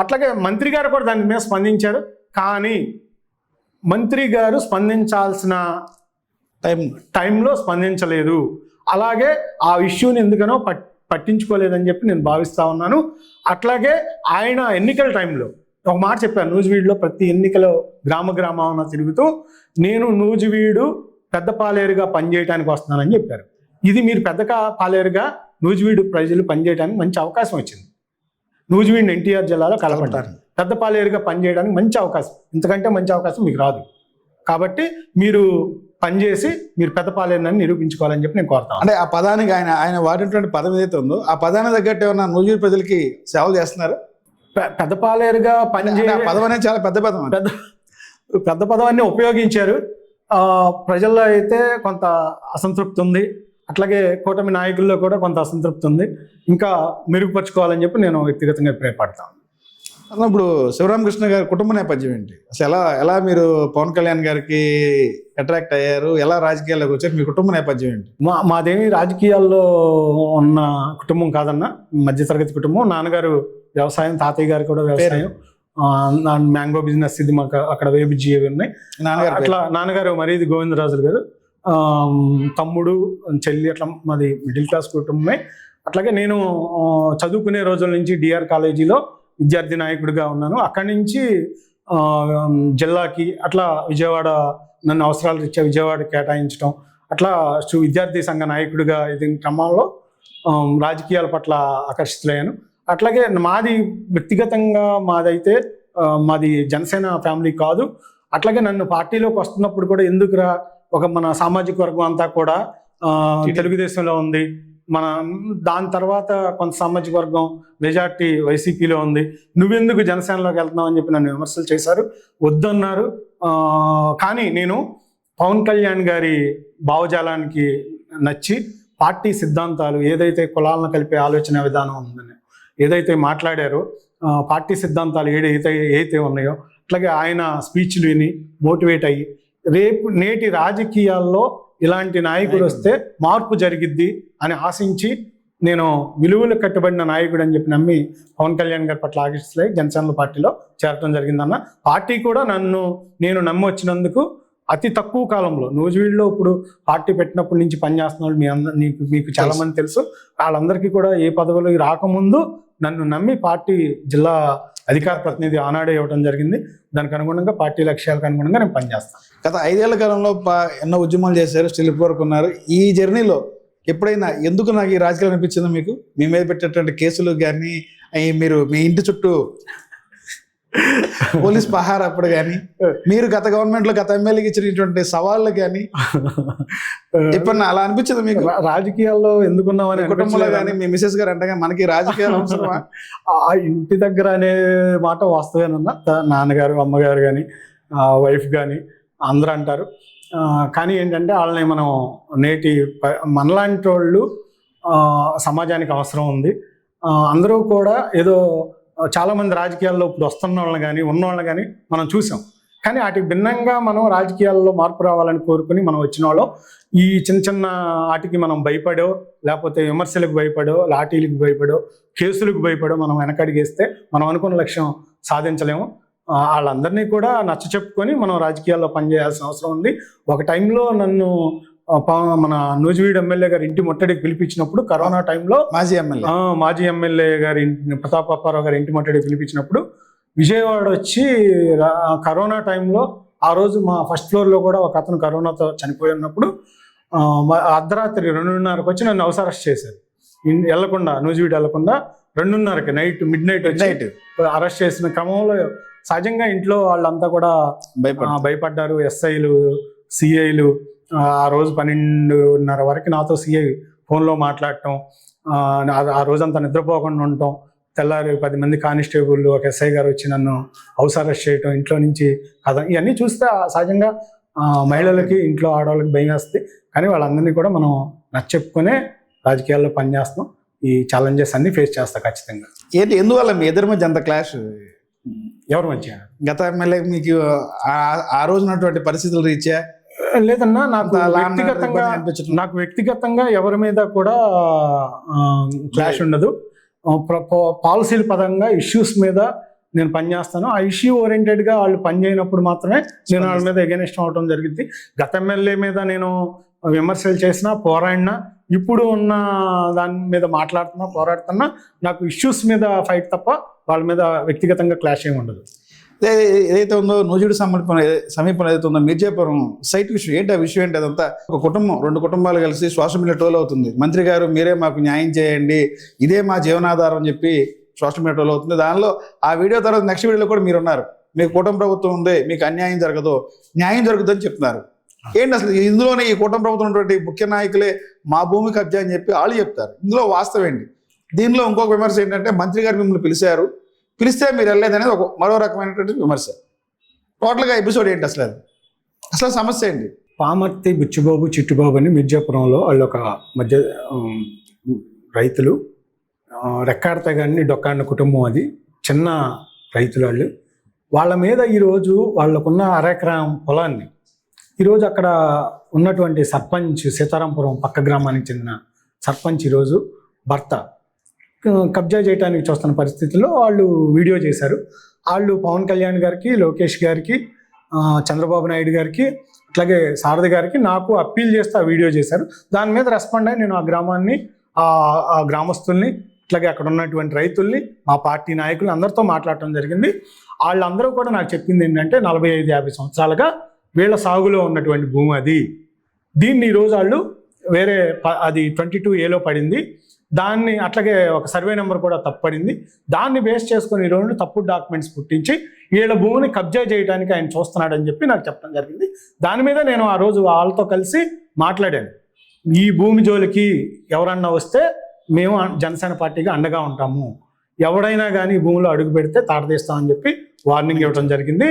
అట్లాగే మంత్రి గారు కూడా దాని మీద స్పందించారు. కానీ మంత్రి గారు స్పందించాల్సిన టైంలో స్పందించలేదు. అలాగే ఆ ఇష్యూని ఎందుకనో పట్టించుకోలేదని చెప్పి నేను భావిస్తా ఉన్నాను. అట్లాగే ఆయన ఎన్నికల టైంలో ఒక మాట చెప్పాను, నూజివీడులో ప్రతి ఎన్నికలో గ్రామాన తిరుగుతూ నేను నూజివీడు పెద్ద పాలేరుగా పనిచేయడానికి వస్తున్నానని చెప్పారు. ఇది మీరు పెద్ద పాలేరుగా నూజివీడు ప్రజలు పనిచేయడానికి మంచి అవకాశం వచ్చింది. నూజివీడు ఎన్టీఆర్ జిల్లాలో కలపడ్డారు. పెద్ద పాలేరుగా పనిచేయడానికి మంచి అవకాశం, ఇంతకంటే మంచి అవకాశం మీకు రాదు. కాబట్టి మీరు పనిచేసి మీరు పెద్ద పాలేరుని నిరూపించుకోవాలని చెప్పి నేను కోరుతాను. అంటే ఆ పదానికి ఆయన వాడినటువంటి పదం ఏదైతే ఉందో ఆ పదానికి తగ్గట్టు ఏమన్నా నూజివీడు ప్రజలకి సేవలు చేస్తున్నారు? పెద్ద పాలేరుగా పనిచేయ పదం అనేది చాలా పెద్ద పదం, పెద్ద పదవాన్ని ఉపయోగించారు. ప్రజల్లో అయితే కొంత అసంతృప్తి ఉంది. అట్లాగే కూటమి నాయకుల్లో కూడా కొంత అసంతృప్తి ఉంది. ఇంకా మెరుగుపరుచుకోవాలని చెప్పి నేను వ్యక్తిగతంగా అభిప్రాయపడతాను. ఇప్పుడు శివరామకృష్ణ గారి కుటుంబ నేపథ్యం ఏంటి అసలు? ఎలా మీరు పవన్ కళ్యాణ్ గారికి అట్రాక్ట్ అయ్యారు? ఎలా రాజకీయాల్లోకి వచ్చారు? మీ కుటుంబ నేపథ్యం ఏంటి? మాదేమి రాజకీయాల్లో ఉన్న కుటుంబం కాదన్న, మధ్యతరగతి కుటుంబం. నాన్నగారు వ్యవసాయం, తాతయ్య గారు కూడా వ్యవసాయం, మ్యాంగో బిజినెస్, ఇది మాకు అక్కడ వేబిజీ అవి ఉన్నాయి. అట్లా నాన్నగారు మరీది గోవిందరాజులు గారు, తమ్ముడు చెల్లి, అట్లా మాది మిడిల్ క్లాస్ కుటుంబమే. అట్లాగే నేను చదువుకునే రోజుల నుంచి డిఆర్ కాలేజీలో విద్యార్థి నాయకుడిగా ఉన్నాను. అక్కడి నుంచి జిల్లాకి అట్లా విజయవాడ, నన్ను అవసరాలు రీత్యా విజయవాడ కేటాయించడం, అట్లా విద్యార్థి సంఘ నాయకుడిగా ఇది క్రమంలో రాజకీయాల పట్ల ఆకర్షితులయ్యాను. అట్లాగే మాది వ్యక్తిగతంగా మాది జనసేన ఫ్యామిలీ కాదు. అట్లాగే నన్ను పార్టీలోకి వస్తున్నప్పుడు కూడా ఎందుకురా మన సామాజిక వర్గం అంతా కూడా తెలుగుదేశంలో ఉంది, మన దాని తర్వాత కొంత సామాజిక వర్గం మెజార్టీ వైసీపీలో ఉంది, నువ్వెందుకు జనసేనలోకి వెళ్తున్నావు అని చెప్పి నన్ను విమర్శలు చేశారు, వద్దన్నారు. కానీ నేను పవన్ కళ్యాణ్ గారి భావజాలానికి నచ్చి పార్టీ సిద్ధాంతాలు ఏదైతే కులాలను కలిపే ఆలోచన విధానం ఉందని ఏదైతే మాట్లాడారో, పార్టీ సిద్ధాంతాలు ఏదైతే ఉన్నాయో, అట్లాగే ఆయన స్పీచ్లు విని మోటివేట్ అయ్యి నేటి రాజకీయాల్లో ఇలాంటి నాయకుడు వస్తే మార్పు జరిగిద్ది అని ఆశించి నేను విలువలు కట్టుబడిన నాయకుడు అని చెప్పి నమ్మి పవన్ కళ్యాణ్ గారి పట్ల ఆకర్షితులై జనసేన పార్టీలో చేరడం జరిగిందన్న. పార్టీ కూడా నేను నమ్మి వచ్చినందుకు అతి తక్కువ కాలంలో నూజివీడులో ఇప్పుడు పార్టీ పెట్టినప్పటి నుంచి పనిచేస్తున్న వాళ్ళు మీకు చాలా మంది తెలుసు. వాళ్ళందరికీ కూడా ఏ పదవులు రాకముందు నన్ను నమ్మి పార్టీ జిల్లా అధికార ప్రతినిధి ఆనాడే ఇవ్వడం జరిగింది. దానికి అనుగుణంగా పార్టీ లక్ష్యాలకు అనుగుణంగా నేను పనిచేస్తాను. గత 5 ఏళ్ల కాలంలో ఎన్నో ఉద్యమాలు చేశారు, స్టిల్ వరకు ఉన్నారు. ఈ జర్నీలో ఎప్పుడైనా ఎందుకు నాకు ఈ రాజకీయాలు అనిపించిందో మీకు? మీ మీద పెట్టేటువంటి కేసులు కానీ, మీరు మీ ఇంటి చుట్టూ పోలీస్ పహారా అప్పుడు కానీ, మీరు గత గవర్నమెంట్లో గత ఎమ్మెల్యేకి ఇచ్చినటువంటి సవాళ్ళు కానీ ఎప్పుడన్నా అలా అనిపించదు మీకు? రాజకీయాల్లో ఎందుకున్నామని కుటుంబంలో కానీ మీ మిసెస్ గారు అంటగా మనకి రాజకీయాలు అవసరమా? ఆ ఇంటి దగ్గర అనే మాట వాస్తవేనన్నా. నాన్నగారు, అమ్మగారు కానీ, వైఫ్ కానీ అందరూ అంటారు. కానీ ఏంటంటే వాళ్ళని మనం మనలాంటి వాళ్ళు సమాజానికి అవసరం ఉంది. అందరూ కూడా ఏదో చాలామంది రాజకీయాల్లో ఇప్పుడు వస్తున్న వాళ్ళని కానీ ఉన్న వాళ్ళని కానీ మనం చూసాం. కానీ వాటికి భిన్నంగా మనం రాజకీయాల్లో మార్పు రావాలని కోరుకుని మనం వచ్చిన వాళ్ళం. ఈ చిన్న వాటికి మనం భయపడో, లేకపోతే విమర్శలకు భయపడో, లాఠీలకు భయపడో, కేసులకు భయపడో మనం వెనకడిగేస్తే మనం అనుకున్న లక్ష్యం సాధించలేము. వాళ్ళందరినీ కూడా నచ్చ చెప్పుకొని మనం రాజకీయాల్లో పనిచేయాల్సిన అవసరం ఉంది. ఒక టైంలో నన్ను మన నూజివీడు ఎమ్మెల్యే గారి ఇంటి ముట్టడికి పిలిపించినప్పుడు, కరోనా టైంలో మాజీ ఎమ్మెల్యే గారి ప్రతాప్ అప్పారావు గారి ఇంటి ముట్టడికి పిలిపించినప్పుడు విజయవాడ వచ్చి కరోనా టైంలో ఆ రోజు మా ఫస్ట్ ఫ్లోర్లో కూడా ఒక అతను కరోనాతో చనిపోయి ఉన్నప్పుడు అర్ధరాత్రి 2:30కి వచ్చి నన్ను హౌస్ అరెస్ట్ చేశారు. వెళ్లకుండా, నూజివీడు వెళ్లకుండా 2:30కి మిడ్ నైట్ అరెస్ట్ చేసిన క్రమంలో సహజంగా ఇంట్లో వాళ్ళంతా కూడా భయపడ్డారు. ఎస్ఐలు, సిఐలు ఆ రోజు 12:30 వరకు నాతో సిఐ ఫోన్లో మాట్లాడటం, ఆ రోజంతా నిద్రపోకుండా ఉండటం, తెల్లారి 10 మంది కానిస్టేబుల్, ఒక ఎస్ఐ గారు వచ్చి నన్ను హౌస్ అరెస్ట్ చేయటం, ఇంట్లో నుంచి ఇవన్నీ చూస్తే సహజంగా మహిళలకి, ఇంట్లో ఆడవాళ్ళకి భయం వేస్తుంది. కానీ వాళ్ళందరినీ కూడా మనం నచ్చెప్పుకునే రాజకీయాల్లో పనిచేస్తాం. ఈ ఛాలెంజెస్ అన్ని ఫేస్ చేస్తా ఖచ్చితంగా. ఎందువల్ల మీ ఇద్దరి మధ్య అంత క్లాష్? ఎవరి మధ్య? గత ఎమ్మెల్యే మీకు ఆ రోజున్నటువంటి పరిస్థితులు రీత్యా? లేదన్నా, నాకు వ్యక్తిగతంగా ఎవరి మీద కూడా క్లాష్ ఉండదు. పాలసీల పరంగా ఇష్యూస్ మీద నేను పనిచేస్తాను. ఆ ఇష్యూ ఓరియంటెడ్గా వాళ్ళు పనిచేయనప్పుడు మాత్రమే నేను వాళ్ళ మీద ఎగెనిస్ట్ అవడం జరిగింది. గత ఎమ్మెల్యే మీద నేను విమర్శలు చేసినా, పోరాడినా, ఇప్పుడు ఉన్న దాని మీద పోరాడుతున్నా, నాకు ఇష్యూస్ మీద ఫైట్ తప్ప వాళ్ళ మీద వ్యక్తిగతంగా క్లాష్ ఏమి ఉండదు. ఏదైతే ఉందో నూజివీడు సమీపంలో ఏదైతే ఉందో మిర్జాపురం సైట్ విషయం ఏంటి? ఆ విషయం ఏంటి? అదంతా ఒక కుటుంబం, 2 కుటుంబాలు కలిసి సోషల్ మీడియా ట్రోల్ అవుతుంది. మంత్రి గారు మీరే మాకు న్యాయం చేయండి, ఇదే మా జీవనాధారం అని చెప్పి సోషల్ మీడియా ట్రోల్ అవుతుంది. దానిలో ఆ వీడియో తర్వాత నెక్స్ట్ వీడియోలో కూడా మీరు ఉన్నారు. మీకు కూటమి ప్రభుత్వం ఉంది, మీకు అన్యాయం జరగదు, న్యాయం జరుగుతుందని చెప్తున్నారు. ఏంటి అసలు ఇందులోనే ఈ కూటమి ప్రభుత్వం ఉన్నటువంటి ముఖ్య నాయకులే మా భూమి కబ్జా అని చెప్పి వాళ్ళు చెప్తారు. ఇందులో వాస్తవం ఏంటి? దీనిలో ఇంకొక విమర్శ ఏంటంటే మంత్రి గారు మిమ్మల్ని పిలిస్తే మీరు వెళ్ళలేదనేది మరో రకమైనటువంటి విమర్శ. టోటల్గా ఎపిసోడ్ ఏంటి అసలు సమస్య ఏంటి? పామర్తి బుచ్చిబాబు, చిట్టుబాబు అని మిర్జాపురంలో వాళ్ళు ఒక మధ్య రైతులు, రెక్కాడతగాని డొక్కాడిన కుటుంబం. అది చిన్న రైతులు. వాళ్ళ మీద ఈరోజు వాళ్ళకున్న అరెకరం పొలాన్ని ఈరోజు అక్కడ ఉన్నటువంటి సర్పంచ్, సీతారాంపురం పక్క గ్రామానికి చెందిన సర్పంచ్ ఈరోజు భర్త కబ్జా చేయడానికి చూస్తున్న పరిస్థితుల్లో వాళ్ళు వీడియో చేశారు. వాళ్ళు పవన్ కళ్యాణ్ గారికి, లోకేష్ గారికి, చంద్రబాబు నాయుడు గారికి, అట్లాగే సారథి గారికి నాకు అప్పీల్ చేస్తూ ఆ వీడియో చేశారు. దాని మీద రెస్పాండ్ అయ్యి నేను ఆ గ్రామాన్ని, ఆ గ్రామస్తుల్ని, అట్లాగే అక్కడ ఉన్నటువంటి రైతుల్ని, మా పార్టీ నాయకులు అందరితో మాట్లాడటం జరిగింది. వాళ్ళందరూ కూడా నాకు చెప్పింది ఏంటంటే 45-50 సంవత్సరాలుగా వీళ్ళ సాగులో ఉన్నటువంటి భూమి అది. దీన్ని ఈరోజు వాళ్ళు అది 22A పడింది. దాన్ని అట్లాగే ఒక సర్వే నెంబర్ కూడా తప్పడింది. దాన్ని బేస్ చేసుకుని ఈ రోజు తప్పుడు డాక్యుమెంట్స్ పుట్టించి వీళ్ళ భూమిని కబ్జా చేయడానికి ఆయన చూస్తున్నాడని చెప్పి నాకు చెప్పడం జరిగింది. దాని మీద నేను ఆ రోజు వాళ్ళతో కలిసి మాట్లాడాను. ఈ భూమి జోలికి ఎవరన్నా వస్తే మేము జనసేన పార్టీగా అండగా ఉంటాము, ఎవడైనా కానీ భూమిలో అడుగు పెడితే తాడదీస్తామని చెప్పి వార్నింగ్ ఇవ్వడం జరిగింది.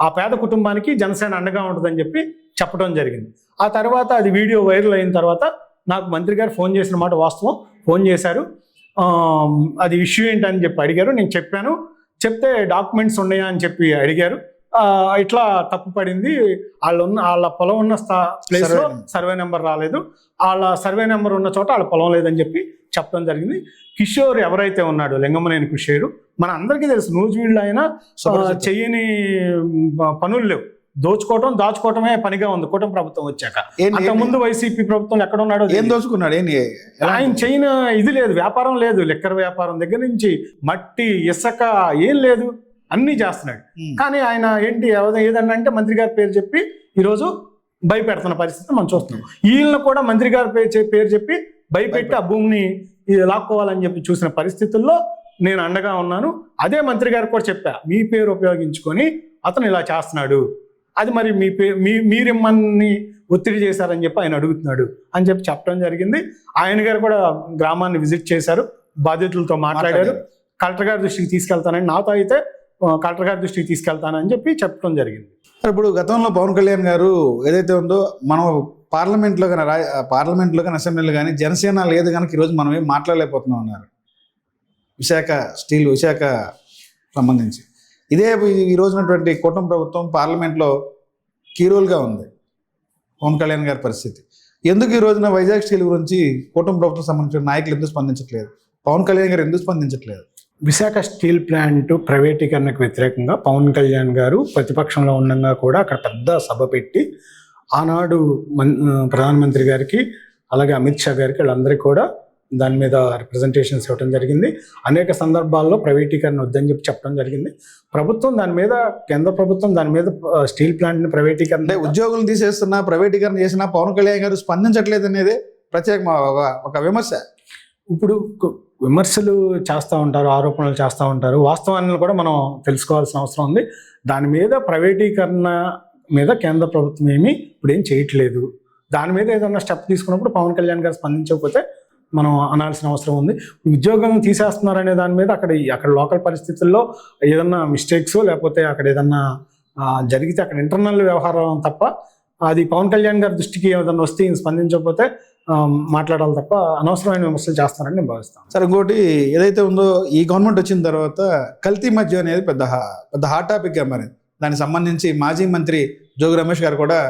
ఆ పేద కుటుంబానికి జనసేన అండగా ఉంటుందని చెప్పి చెప్పడం జరిగింది. ఆ తర్వాత అది వీడియో వైరల్ అయిన తర్వాత నాకు మంత్రి గారు ఫోన్ చేసిన మాట వాస్తవం. ఫోన్ చేశారు, అది ఇష్యూ ఏంటని చెప్పి అడిగారు. నేను చెప్పాను. చెప్తే డాక్యుమెంట్స్ ఉన్నాయా అని చెప్పి అడిగారు. ఇట్లా తప్పు పడింది, వాళ్ళ పొలం ఉన్న ప్లేస్లో సర్వే నెంబర్ రాలేదు, వాళ్ళ సర్వే నెంబర్ ఉన్న చోట వాళ్ళ పొలం లేదని చెప్పి చెప్పడం జరిగింది. కిషోర్ ఎవరైతే ఉన్నాడో, లింగమనేని కిషోర్, మన అందరికీ తెలుసు నూజివీడులో అయినా చెయ్యని పనులు లేవు. దాచుకోవటమే పనిగా ఉంది కూటమి ప్రభుత్వం వచ్చాక. అంతకుముందు వైసీపీ ప్రభుత్వం ఎక్కడ ఉన్నాడో, ఏం దోచుకున్నాడు, ఆయన చైన ఇది లేదు, వ్యాపారం లేదు, లిక్కర్ వ్యాపారం దగ్గర నుంచి మట్టి ఇసుక ఏం లేదు, అన్నీ చేస్తున్నాడు. కానీ ఆయన ఏంటి ఏదన్నా అంటే మంత్రి గారి పేరు చెప్పి ఈరోజు భయపెడుతున్న పరిస్థితి మనం చూస్తున్నాం. వీళ్ళని కూడా మంత్రి గారి పేరు చెప్పి భయపెట్టి ఆ భూమిని లాక్కోవాలని చెప్పి చూసిన పరిస్థితుల్లో నేను అండగా ఉన్నాను. అదే మంత్రి గారికి కూడా చెప్పా, మీ పేరు ఉపయోగించుకొని అతను ఇలా చేస్తున్నాడు, అది మరి మీరిమ్మని ఒత్తిడి చేశారని చెప్పి ఆయన అడుగుతున్నాడు అని చెప్పి చెప్పడం జరిగింది. ఆయన గారు కూడా గ్రామాన్ని విజిట్ చేశారు, బాధితులతో మాట్లాడారు. కలెక్టర్ గారి దృష్టికి తీసుకెళ్తానని, నాతో అయితే కలెక్టర్ గారి దృష్టికి తీసుకెళ్తానని చెప్పి చెప్పడం జరిగింది. ఇప్పుడు గతంలో పవన్ కళ్యాణ్ గారు ఏదైతే ఉందో, మనం పార్లమెంట్లో కానీ అసెంబ్లీలో కానీ జనసేన లేదు కనుక ఈరోజు మనం ఏం మాట్లాడలేకపోతున్నాం అన్నారు. విశాఖ సంబంధించి ఇదే ఈ రోజునటువంటి కూటమి ప్రభుత్వం పార్లమెంట్లో కీ రోల్గా ఉంది పవన్ కళ్యాణ్ గారి పరిస్థితి. ఎందుకు ఈ రోజున వైజాగ్ స్టీల్ గురించి కూటమి ప్రభుత్వం సంబంధించిన నాయకులు ఎందుకు స్పందించట్లేదు, పవన్ కళ్యాణ్ గారు ఎందుకు స్పందించట్లేదు? విశాఖ స్టీల్ ప్లాంట్ ప్రైవేటీకరణకు వ్యతిరేకంగా పవన్ కళ్యాణ్ గారు ప్రతిపక్షంలో ఉండగా కూడా అక్కడ పెద్ద సభ పెట్టి ఆనాడు ప్రధానమంత్రి గారికి అలాగే అమిత్ షా గారికి వీళ్ళందరికీ కూడా దాని మీద రిప్రజెంటేషన్స్ ఇవ్వడం జరిగింది. అనేక సందర్భాల్లో ప్రైవేటీకరణ వద్దని చెప్పి చెప్పడం జరిగింది. ప్రభుత్వం దాని మీద, కేంద్ర ప్రభుత్వం దాని మీద స్టీల్ ప్లాంట్ని ప్రైవేటీకరణ, ఉద్యోగులు తీసేస్తున్నా, ప్రైవేటీకరణ చేసినా పవన్ కళ్యాణ్ గారు స్పందించట్లేదు అనేది ప్రత్యేక ఒక విమర్శ. ఇప్పుడు విమర్శలు చేస్తూ ఉంటారు, ఆరోపణలు చేస్తూ ఉంటారు, వాస్తవాన్ని కూడా మనం తెలుసుకోవాల్సిన అవసరం ఉంది. దాని మీద ప్రైవేటీకరణ మీద కేంద్ర ప్రభుత్వం ఇప్పుడు ఏం చేయట్లేదు. దాని మీద ఏదైనా స్టెప్ తీసుకున్నప్పుడు పవన్ కళ్యాణ్ గారు స్పందించకపోతే మనం అనాల్సిన అవసరం ఉంది. ఉద్యోగం తీసేస్తున్నారనే దాని మీద అక్కడ లోకల్ పరిస్థితుల్లో ఏదన్నా మిస్టేక్స్ లేకపోతే అక్కడ ఏదన్నా జరిగితే అక్కడ ఇంటర్నల్ వ్యవహారం తప్ప, అది పవన్ కళ్యాణ్ గారి దృష్టికి ఏదైనా వస్తే స్పందించకపోతే మాట్లాడాలి తప్ప అనవసరమైన విమర్శలు చేస్తారని నేను భావిస్తాను. సార్, ఇంకోటి ఏదైతే ఉందో, ఈ గవర్నమెంట్ వచ్చిన తర్వాత కల్తీ మద్యం అనేది పెద్ద హాట్ టాపిక్గా మారింది. దానికి సంబంధించి మాజీ మంత్రి జోగి రమేష్ గారు కూడా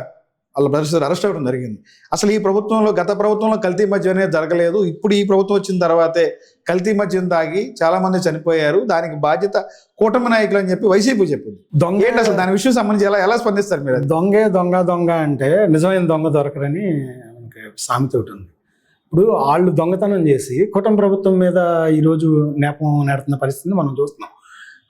వాళ్ళ బ్రదర్స్ అరెస్ట్ అవ్వడం జరిగింది. అసలు ఈ ప్రభుత్వంలో, గత ప్రభుత్వంలో కల్తీ మద్యం అనేది జరగలేదు. ఇప్పుడు ఈ ప్రభుత్వం వచ్చిన తర్వాతే కల్తీ మద్యం తాగి చాలా మంది చనిపోయారు, దానికి బాధ్యత కూటమి నాయకులు అని చెప్పి వైసీపీ చెప్పింది. ఏంటి అసలు దాని విషయం సంబంధించి ఎలా స్పందిస్తారు మీరు? దొంగ అంటే నిజమైన దొంగ దొరకరని సామెత ఒకటి ఉంది. ఇప్పుడు వాళ్ళు దొంగతనం చేసి కూటమి ప్రభుత్వం మీద ఈరోజు నేపం నెడుతున్న పరిస్థితిని మనం చూస్తున్నాం.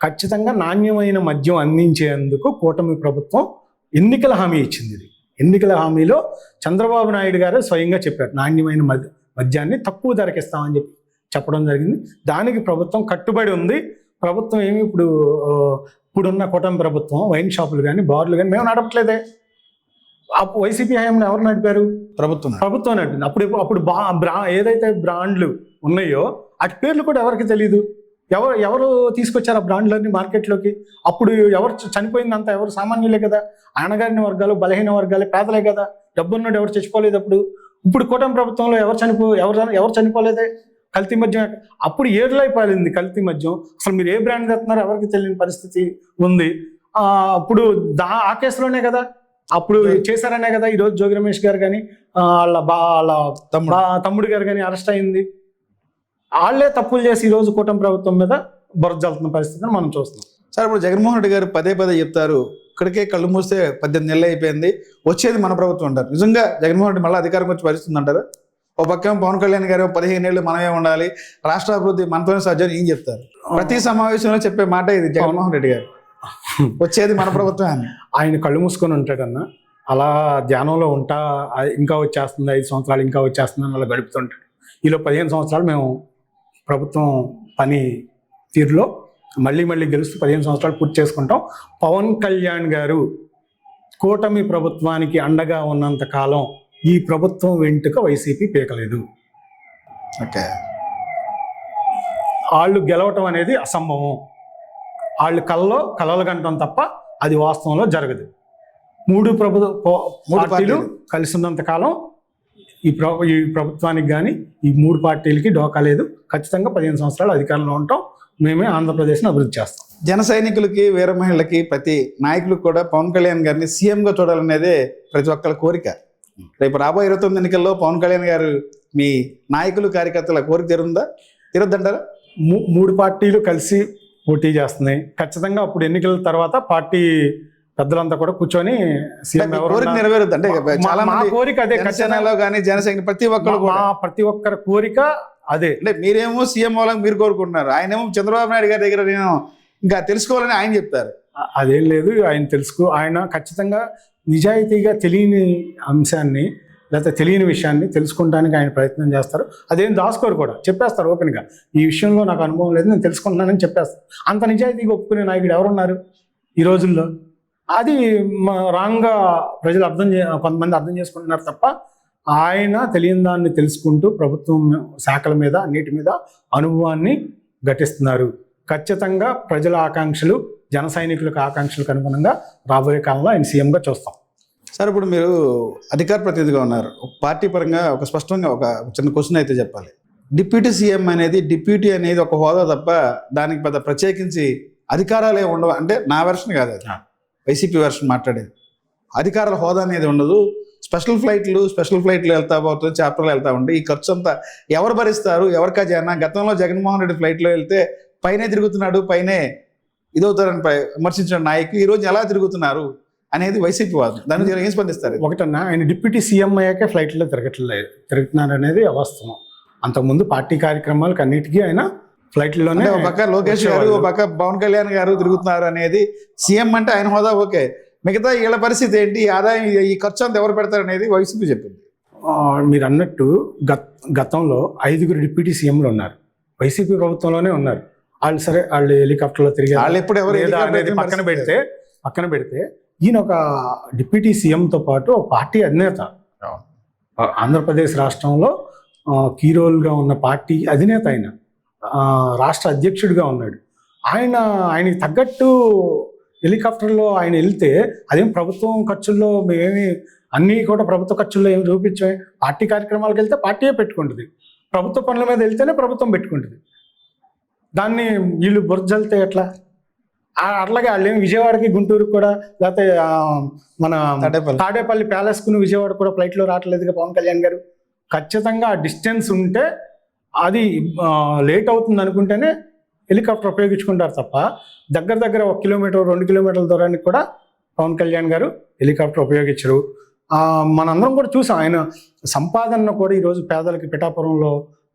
ఖచ్చితంగా నాణ్యమైన మద్యం అందించేందుకు కూటమి ప్రభుత్వం ఎన్నికల హామీ ఇచ్చింది. ఇది ఎన్నికల హామీలో చంద్రబాబు నాయుడు గారు స్వయంగా చెప్పారు, నాణ్యమైన మద్యాన్ని తక్కువ ధరకి ఇస్తామని చెప్పి చెప్పడం జరిగింది. దానికి ప్రభుత్వం కట్టుబడి ఉంది. ప్రభుత్వం ఇప్పుడున్న కూటమి ప్రభుత్వం వైన్ షాపులు కానీ బార్లు కానీ మేము నడపట్లేదే. వైసీపీ హయాంలో ఎవరు నడిపారు? ప్రభుత్వం నడిపింది. అప్పుడు ఏదైతే బ్రాండ్లు ఉన్నాయో వాటి పేర్లు కూడా ఎవరికి తెలియదు. ఎవరు తీసుకొచ్చారు ఆ బ్రాండ్లన్నీ మార్కెట్లోకి? అప్పుడు ఎవరు చనిపోయిందంతా ఎవరు? సామాన్యులే కదా, అణగారిన వర్గాలు, బలహీన వర్గాలే, పేదలే కదా. డబ్బున్నాడు ఎవరు చచ్చిపోలేదు. ఇప్పుడు కూటమి ప్రభుత్వంలో ఎవరు చనిపోలేదే. కల్తీ మద్యం అప్పుడు ఏర్లైపోయింది కల్తీ మద్యం. అసలు మీరు ఏ బ్రాండ్ తెస్తున్నారో ఎవరికి తెలియని పరిస్థితి ఉంది. అప్పుడు ఆ కేసులోనే కదా అప్పుడు చేశారనే కదా ఈరోజు జోగి రమేష్ గారు కానీ వాళ్ళ తమ్ముడు గారు కానీ అరెస్ట్ అయింది. వాళ్ళే తప్పులు చేసి ఈరోజు కూటమి ప్రభుత్వం మీద బురద జల్లుతున్న పరిస్థితిని మనం చూస్తున్నాం. సార్, ఇప్పుడు జగన్మోహన్ రెడ్డి గారు పదే చెప్తారు, ఇక్కడికే కళ్ళు మూస్తే 18 నెలలు అయిపోయింది, వచ్చేది మన ప్రభుత్వం అంటారు. నిజంగా జగన్మోహన్ రెడ్డి మళ్ళీ అధికారం వచ్చి పరిస్థితుంది అంటారు? ఓ పక్క పవన్ కళ్యాణ్ గారు 15 ఏళ్ళు మనమే ఉండాలి, రాష్ట్ర అభివృద్ధి మనతోనే సాధ్యం ఏం చెప్తారు? ప్రతి సమావేశంలో చెప్పే మాట ఇది జగన్మోహన్ రెడ్డి గారు, వచ్చేది మన ప్రభుత్వం అని. ఆయన కళ్ళు మూసుకొని ఉంటాడన్న, అలా ధ్యానంలో ఉంటా ఇంకా వచ్చేస్తుంది, 5 సంవత్సరాలు ఇంకా వచ్చేస్తుంది అని అలా గడుపుతుంటాడు. ఈలో 15 సంవత్సరాలు మేము ప్రభుత్వం పని తీరులో మళ్ళీ గెలుస్తూ 15 సంవత్సరాలు పూర్తి చేసుకుంటాం. పవన్ కళ్యాణ్ గారు కూటమి ప్రభుత్వానికి అండగా ఉన్నంత కాలం ఈ ప్రభుత్వం వెంటుక వైసీపీ పీకలేదు. ఓకే, వాళ్ళు గెలవటం అనేది అసంభవం. వాళ్ళు కలలు కంటం తప్ప అది వాస్తవంలో జరగదు. మూడు పార్టీలు కలిసి ఉన్నంత కాలం ఈ ప్రభుత్వానికి కానీ ఈ 3 పార్టీలకి డోకా లేదు. ఖచ్చితంగా 15 సంవత్సరాలు అధికారంలో ఉంటాం. మేమే ఆంధ్రప్రదేశ్ని అభివృద్ధి చేస్తాం. జన సైనికులకి, వీర మహిళలకి, ప్రతి నాయకులకు కూడా పవన్ కళ్యాణ్ గారిని సీఎంగా చూడాలనేదే ప్రతి ఒక్కరి కోరిక. రేపు రాబోయే 29 ఎన్నికల్లో పవన్ కళ్యాణ్ గారు మీ నాయకులు, కార్యకర్తల కోరిక తీరొద్దంటారా? 3 పార్టీలు కలిసి పోటీ చేస్తున్నాయి. ఖచ్చితంగా అప్పుడు ఎన్నికల తర్వాత పార్టీ పెద్దలంతా కూడా కూర్చొని సీఎం కోరిక నెరవేరుద్ది అంటే చాలా మా కోరిక అదే. జనసేనలో కానీ జనసైనిక ప్రతి ఒక్కరి కోరిక అదే. అంటే మీరేమో సీఎం అవ్వాలని మీరు కోరుకుంటున్నారు, ఆయనేమో చంద్రబాబు నాయుడు గారి దగ్గర నేను ఇంకా తెలుసుకోవాలని ఆయన చెప్తారు. అదేం లేదు, ఆయన ఖచ్చితంగా నిజాయితీగా తెలియని అంశాన్ని లేకపోతే తెలియని విషయాన్ని తెలుసుకోవడానికి ఆయన ప్రయత్నం చేస్తారు. అదేం దాచుకోరు కూడా, చెప్పేస్తారు ఓపెన్గా. ఈ విషయంలో నాకు అనుభవం లేదు, నేను తెలుసుకుంటున్నానని చెప్పేస్తారు. అంత నిజాయితీగా ఒప్పుకునే నాయకుడు ఎవరున్నారు ఈ రోజుల్లో? అది రాంగ్గా ప్రజలు కొంతమంది అర్థం చేసుకుంటున్నారు తప్ప ఆయన తెలియని దాన్ని తెలుసుకుంటూ ప్రభుత్వం శాఖల మీద అన్నిటి మీద అనుభవాన్ని ఘటిస్తున్నారు. ఖచ్చితంగా ప్రజల ఆకాంక్షలు, జన సైనికులకు ఆకాంక్షలకు అనుగుణంగా రాబోయే కాలంలో ఆయన సీఎంగా చూస్తాం. సార్, ఇప్పుడు మీరు అధికార ప్రతినిధిగా ఉన్నారు. పార్టీ పరంగా స్పష్టంగా ఒక చిన్న క్వశ్చన్ అయితే చెప్పాలి. డిప్యూటీ సీఎం అనేది, డిప్యూటీ అనేది ఒక హోదా తప్ప దానికి పెద్ద ప్రత్యేకించి అధికారాలు ఏమి ఉండవు. అంటే నా వెర్షన్ కాదు, అది వైసీపీ వెర్షన్ మాట్లాడేది. అధికారాల హోదా అనేది ఉండదు. స్పెషల్ ఫ్లైట్లు వెళ్తా పోతుంది, చాప్టర్లు వెళ్తా ఉంటే ఈ ఖర్చు అంతా ఎవరు భరిస్తారు? ఎవరి ఖజానా? గతంలో జగన్మోహన్ రెడ్డి ఫ్లైట్లో వెళ్తే పైనే తిరుగుతున్నాడు, పైనే ఇదవుతారని విమర్శించిన నాయకులు ఈరోజు ఎలా తిరుగుతున్నారు అనేది వైసీపీ వాదం. దాన్ని ఏం స్పందిస్తారు? ఒకటన్నా, ఆయన డిప్యూటీ సీఎం అయ్యాకే ఫ్లైట్లో తిరుగుతున్నారు అనేది అవాస్తవం. అంతకుముందు పార్టీ కార్యక్రమాలకు అన్నిటికీ ఆయన ఫ్లైట్లోనే, ఒక పక్క లోకేష్ గారు, ఒక పక్క పవన్ కళ్యాణ్ గారు తిరుగుతున్నారు అనేది సీఎం అంటే ఆయన హోదా ఓకే. మిగతా వీళ్ళ పరిస్థితి ఏంటి? ఆదాయం, ఈ ఖర్చు అంతా ఎవరు పెడతారు అనేది వైసీపీ చెప్పింది. మీరు అన్నట్టు గతంలో 5 డిప్యూటీ సీఎంలు ఉన్నారు, వైసీపీ ప్రభుత్వంలోనే ఉన్నారు. వాళ్ళు హెలికాప్టర్లో తిరిగారు. వాళ్ళు ఎప్పుడు ఎవరు అనేది పక్కన పెడితే ఈయన ఒక డిప్యూటీ సీఎంతో పాటు ఒక పార్టీ అధినేత. ఆంధ్రప్రదేశ్ రాష్ట్రంలో కీ రోల్గా ఉన్న పార్టీ అధినేత ఆయన, రాష్ట్ర అధ్యక్షుడిగా ఉన్నాడు. ఆయనకి తగ్గట్టు హెలికాప్టర్లో ఆయన వెళ్తే అదేం ప్రభుత్వం ఖర్చుల్లో మేమేమి అన్నీ కూడా ప్రభుత్వ ఖర్చుల్లో ఏమి చూపించాయి. పార్టీ కార్యక్రమాలకు వెళ్తే పార్టీయే పెట్టుకుంటుంది, ప్రభుత్వ పనుల మీద వెళ్తేనే ప్రభుత్వం పెట్టుకుంటుంది. దాన్ని వీళ్ళు బుర్జల్తే ఎట్లా? అట్లాగే వాళ్ళు ఏమి విజయవాడకి, గుంటూరుకి కూడా, లేకపోతే మన తాడేపల్లి ప్యాలెస్కుని విజయవాడ కూడా ఫ్లైట్లో రావట్లేదుగా పవన్ కళ్యాణ్ గారు. ఖచ్చితంగా ఆ డిస్టెన్స్ ఉంటే, అది లేట్ అవుతుంది అనుకుంటేనే హెలికాప్టర్ ఉపయోగించుకుంటారు తప్ప దగ్గర 1 కిలోమీటర్ 2 కిలోమీటర్ల దూరానికి కూడా పవన్ కళ్యాణ్ గారు హెలికాప్టర్ ఉపయోగించరు. మనందరం కూడా చూసాం ఆయన సంపాదనను కూడా ఈరోజు పేదలకి, పిఠాపురంలో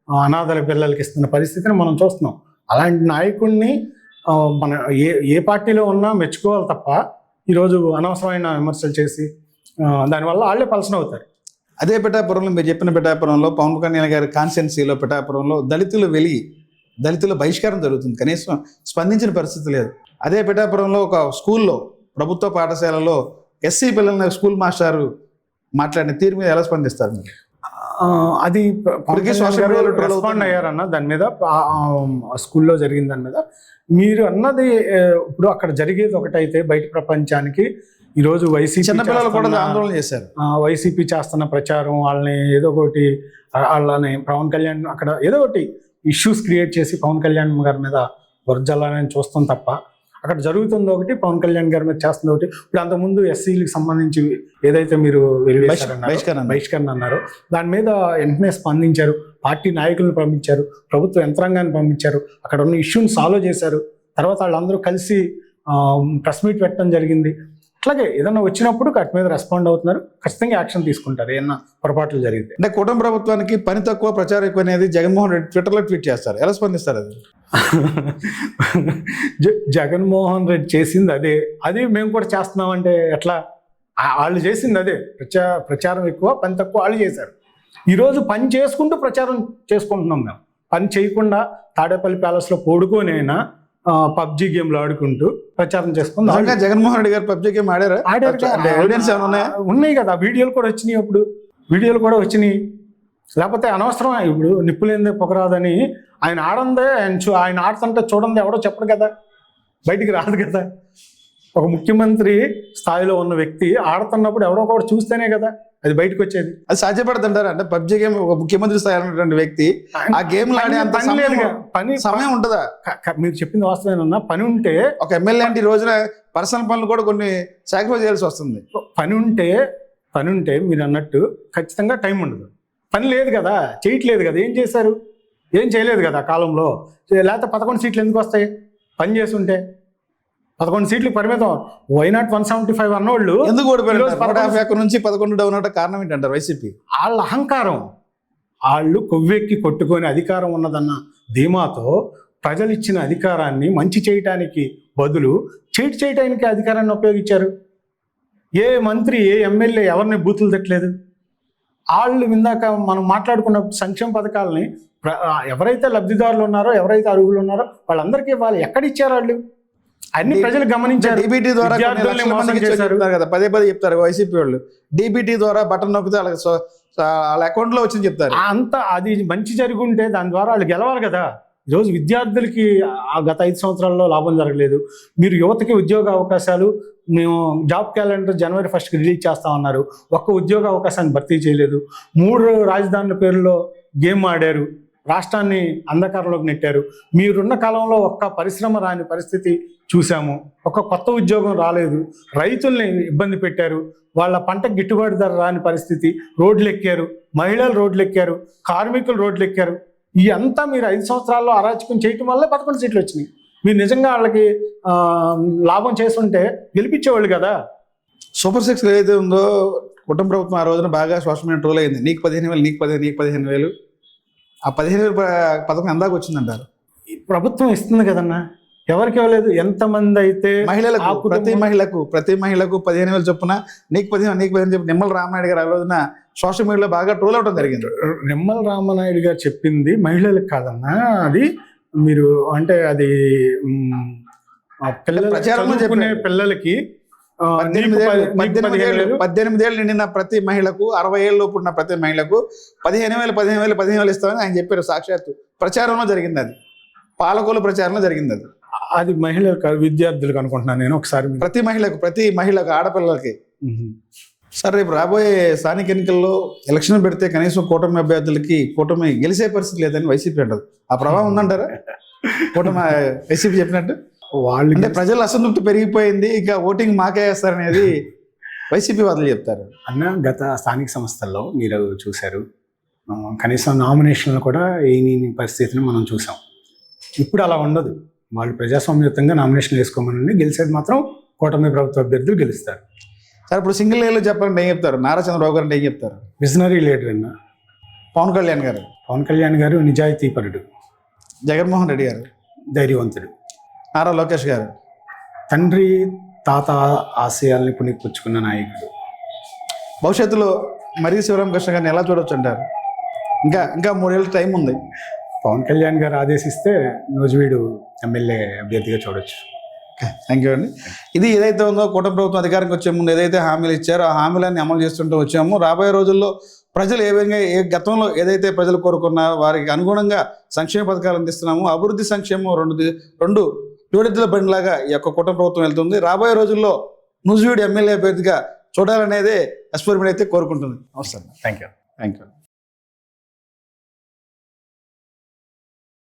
అనాథల పిల్లలకి ఇస్తున్న పరిస్థితిని మనం చూస్తున్నాం. అలాంటి నాయకుడిని మన ఏ పార్టీలో ఉన్నా మెచ్చుకోవాలి తప్ప ఈరోజు అనవసరమైన విమర్శలు చేసి దానివల్ల వాళ్ళే పలసన అవుతారు. అదే పిఠాపురంలో మీరు చెప్పిన పిఠాపురంలో పవన్ కళ్యాణ్ గారి కాన్స్టిట్యున్సీలో పిఠాపురంలో దళితుల బహిష్కారం జరుగుతుంది, కనీసం స్పందించిన పరిస్థితి లేదు. అదే పిఠాపురంలో ఒక స్కూల్లో, ప్రభుత్వ పాఠశాలలో ఎస్సీ పిల్లల స్కూల్ మాస్టారు మాట్లాడిన తీరు మీద ఎలా స్పందిస్తారు మీరు? అది రెస్పాండ్ అయ్యారన్న దాని మీద, స్కూల్లో జరిగిన దాని మీద. మీరు అన్నది ఇప్పుడు అక్కడ జరిగేది ఒకటైతే బయట ప్రపంచానికి ఈరోజు వైసీపీ చిన్నపిల్లలు కూడా ఆందోళన చేశారు. వైసీపీ చేస్తున్న ప్రచారం, వాళ్ళని ఏదో ఒకటి, వాళ్ళని పవన్ కళ్యాణ్ అక్కడ ఏదో ఒకటి ఇష్యూస్ క్రియేట్ చేసి పవన్ కళ్యాణ్ గారి మీద వర్జల్లాలని చూస్తాం తప్ప అక్కడ జరుగుతుంది ఒకటి, పవన్ కళ్యాణ్ గారి మీద చేస్తుంది ఒకటి. ఇప్పుడు అంతకుముందు ఎస్సీలకు సంబంధించి ఏదైతే మీరు బహిష్కరణ అన్నారో దాని మీద వెంటనే స్పందించారు, పార్టీ నాయకులను పంపించారు, ప్రభుత్వ యంత్రాంగాన్ని పంపించారు, అక్కడ ఉన్న ఇష్యూని సాల్వ్ చేశారు. తర్వాత వాళ్ళందరూ కలిసి ప్రెస్ మీట్ పెట్టడం జరిగింది. అట్లాగే ఏదన్నా వచ్చినప్పుడు వాటి మీద రెస్పాండ్ అవుతున్నారు, ఖచ్చితంగా యాక్షన్ తీసుకుంటారు ఏమన్నా పొరపాట్లు జరిగితే. అంటే కూటమి ప్రభుత్వానికి పని తక్కువ, ప్రచారం ఎక్కువ అనేది జగన్మోహన్ రెడ్డి ట్విట్టర్లో ట్వీట్ చేస్తారు. ఎలా స్పందిస్తారు అది? జగన్మోహన్ రెడ్డి చేసింది అదే మేము కూడా చేస్తున్నామంటే ఎట్లా? వాళ్ళు చేసింది అదే, ప్రచారం ఎక్కువ, పని తక్కువ వాళ్ళు చేశారు. ఈరోజు పని చేసుకుంటూ ప్రచారం చేసుకుంటున్నాం మేము. పని చేయకుండా తాడేపల్లి ప్యాలెస్లో పడుకోనైనా పబ్జి గేమ్లు ఆడుకుంటూ ప్రచారం చేసుకుందాం. నిజంగా జగన్మోహన్ రెడ్డి గారు పబ్జి గేమ్ ఆడారు. ఎవిడెన్స్ ఏమైనా ఉన్నాయా? ఉన్నాయి కదా, వీడియోలు కూడా వచ్చినాయి. అప్పుడు వీడియోలు కూడా వచ్చినాయి. లేకపోతే అనవసరం ఇప్పుడు నిప్పులేందే పొగరాదని ఆయన ఆడందే ఆయన ఆడుతుంటే చూడండి ఎవడో చెప్పడు కదా, బయటికి రాదు కదా. ఒక ముఖ్యమంత్రి స్థాయిలో ఉన్న వ్యక్తి ఆడుతున్నప్పుడు ఎవడో ఒకటి చూస్తేనే కదా అది బయటకు వచ్చేది. అది సాధ్యపడుతుంటారు అంటే పబ్జి గేమ్ ఒక ముఖ్యమంత్రి స్థాయిలో ఉన్నటువంటి వ్యక్తి ఆ గేమ్ ఆడే అంత సమయం ఉంటుందా? మీరు చెప్పింది వాస్తవేనన్నా. పని ఉంటే ఒక ఎమ్మెల్యే అంటే ఈ రోజున పర్సనల్ పనులు కూడా కొన్ని సాక్రిఫైస్ చేయాల్సి వస్తుంది. పని ఉంటే మీరు అన్నట్టు ఖచ్చితంగా టైం ఉండదు. పని లేదు కదా, చేయట్లేదు కదా, ఏం చేశారు? ఏం చేయలేదు కదా కాలంలో. లేకపోతే 11 సీట్లు ఎందుకు వస్తాయి? పని చేస్తుంటే 11 సీట్లకు పరిమితం. వైనాట్ 175 అన్నోళ్ళు ఎందుకు ఓడిపోయారు? 150 నుంచి 11 డౌన్ అవడం కారణం ఏంటంటారు వైసీపీ? వాళ్ళ అహంకారం. వాళ్ళు కొవ్వెక్కి కొట్టుకొని అధికారం ఉన్నదన్న ధీమాతో ప్రజలు ఇచ్చిన అధికారాన్ని మంచి చేయటానికి బదులు చీట్ చేయటానికి అధికారాన్ని ఉపయోగించారు. ఏ మంత్రి ఏ ఎమ్మెల్యే ఎవరిని బూతులు తట్టలేదు. వాళ్ళు ఇందాక మనం మాట్లాడుకున్న సంక్షేమ పథకాలని ఎవరైతే లబ్ధిదారులు ఉన్నారో, ఎవరైతే అర్హులు ఉన్నారో వాళ్ళందరికీ వాళ్ళు ఎక్కడిచ్చారు? వాళ్ళు అన్ని ప్రజలు గమనించారు. డీబీటీ ద్వారా కదా పదే చెప్తారు వైసీపీ వాళ్ళు. డీబీటీ ద్వారా బటన్ నొక్కితే వాళ్ళ అకౌంట్ లో వచ్చింది చెప్తారు. అంతా అది మంచి జరిగి ఉంటే దాని ద్వారా వాళ్ళు గెలవాలి కదా. ఈరోజు విద్యార్థులకి గత 5 సంవత్సరాల్లో లాభం జరగలేదు. మీరు యువతకి ఉద్యోగ అవకాశాలు మేము job calendar January 1st release చేస్తామన్నారు. ఒక్క ఉద్యోగ అవకాశాన్ని భర్తీ చేయలేదు. 3 రాజధానుల పేరులో గేమ్ ఆడారు. రాష్ట్రాన్ని అంధకారంలోకి నెట్టారు. మీరున్న కాలంలో ఒక్క పరిశ్రమ రాని పరిస్థితి చూసాము. ఒక కొత్త ఉద్యోగం రాలేదు. రైతుల్ని ఇబ్బంది పెట్టారు. వాళ్ళ పంటకు గిట్టుబాటు ధర రాని పరిస్థితి. రోడ్లు ఎక్కారు, మహిళలు రోడ్లు ఎక్కారు, కార్మికులు రోడ్లు ఎక్కారు. ఈ అంతా మీరు 5 సంవత్సరాల్లో అరాచకం చేయటం వల్ల 11 సీట్లు వచ్చినాయి. మీరు నిజంగా వాళ్ళకి లాభం చేస్తుంటే గెలిపించేవాళ్ళు కదా. సూపర్ 6 ఏదైతే ఉందో కుటుంబ ప్రభుత్వం ఆ రోజున బాగా సోషల్ మీడియా ట్రోల్ అయింది. నీకు 15,000, నీకు 15,000. ఆ 15,000 పథకం ఎందాక వచ్చిందంటారు? ఈ ప్రభుత్వం ఇస్తుంది కదన్నా, ఎవరికి ఇవ్వలేదు. ఎంతమంది అయితే మహిళలకు, ప్రతి మహిళకు 15,000 చొప్పున నీకు 15,000 చెప్పి నిమ్మల రామనాయుడు గారు ఆ రోజున సోషల్ మీడియాలో బాగా ట్రోల్ అవడం జరిగింది. నిమ్మల రామనాయుడు గారు చెప్పింది మహిళలకు కాదన్నా, అది మీరు అంటే అది చదువుకునే పిల్లలకి 18 ఏళ్ళు నిండిన ప్రతి మహిళకు, 60 ఏళ్ళ లోపు ఉన్న ప్రతి మహిళకు 15,000 ఇస్తామని ఆయన చెప్పారు. సాక్షాత్తు ప్రచారంలో జరిగింది. అది పాలకోలు ప్రచారంలో జరిగింది. అది మహిళలకు, విద్యార్థులకు అనుకుంటున్నాను నేను. ఒకసారి ప్రతి మహిళకు ఆడపిల్లలకి. సార్ రేపు రాబోయే స్థానిక ఎన్నికల్లో ఎలక్షన్ పెడితే కనీసం కూటమి అభ్యర్థులకి కూటమి గెలిచే పరిస్థితి లేదని వైసీపీ అంటారు. ఆ ప్రభావం ఉందంటారా? కూటమి వైసీపీ చెప్పినట్టు వాళ్ళు అంటే ప్రజల అసంతృప్తి పెరిగిపోయింది, ఇక ఓటింగ్ మాకే వేస్తారనేది వైసీపీ వాళ్ళు చెప్తారు. అన్న గత స్థానిక సంస్థల్లో మీరు చూశారు, కనీసం నామినేషన్లు కూడా ఏమీ పరిస్థితిని మనం చూసాం. ఇప్పుడు అలా ఉండదు. వాళ్ళు ప్రజాస్వామ్యయుతంగా నామినేషన్లు వేసుకోమని గెలిచేది మాత్రం కూటమి ప్రభుత్వ అభ్యర్థులు గెలుస్తారు. సార్ ఇప్పుడు సింగిల్ లేలో చెప్పాలంటే ఏం చెప్తారు? నారా చంద్రబాబు గారు అంటే ఏం చెప్తారు? విజనరీ లీడర్ అన్న. పవన్ కళ్యాణ్ గారు నిజాయితీపరుడు. జగన్మోహన్ రెడ్డి గారు ధైర్యవంతుడు. నారా లోకేష్ గారు తండ్రి తాత ఆశయాల్ని పుణిపుచ్చుకున్న నాయకుడు. భవిష్యత్తులో మరీ శివరామకృష్ణ గారిని ఎలా చూడొచ్చు అంటారు? ఇంకా 3 ఏళ్ళ టైం ఉంది. పవన్ కళ్యాణ్ గారు ఆదేశిస్తే నూజివీడు ఎమ్మెల్యే అభ్యర్థిగా చూడొచ్చు. థ్యాంక్ యూ అండి. ఇది ఏదైతే ఉందో కూటమి ప్రభుత్వం అధికారానికి వచ్చే ముందు ఏదైతే హామీలు ఇచ్చారో ఆ హామీలన్నీ అమలు చేస్తుంటూ వచ్చాము. రాబోయే రోజుల్లో ప్రజలు గతంలో ఏదైతే ప్రజలు కోరుకున్నారో వారికి అనుగుణంగా సంక్షేమ పథకాలు అందిస్తున్నాము. అభివృద్ధి సంక్షేమం రెండు జోడెద్దుల బండిలాగా ఈ యొక్క కూటమి ప్రభుత్వం వెళ్తుంది. రాబోయే రోజుల్లో నూజివీడు ఎమ్మెల్యే అభ్యర్థిగా చూడాలనేదే ఎస్పర్మెంట్ అయితే కోరుకుంటుంది. నమస్తే. Thank you.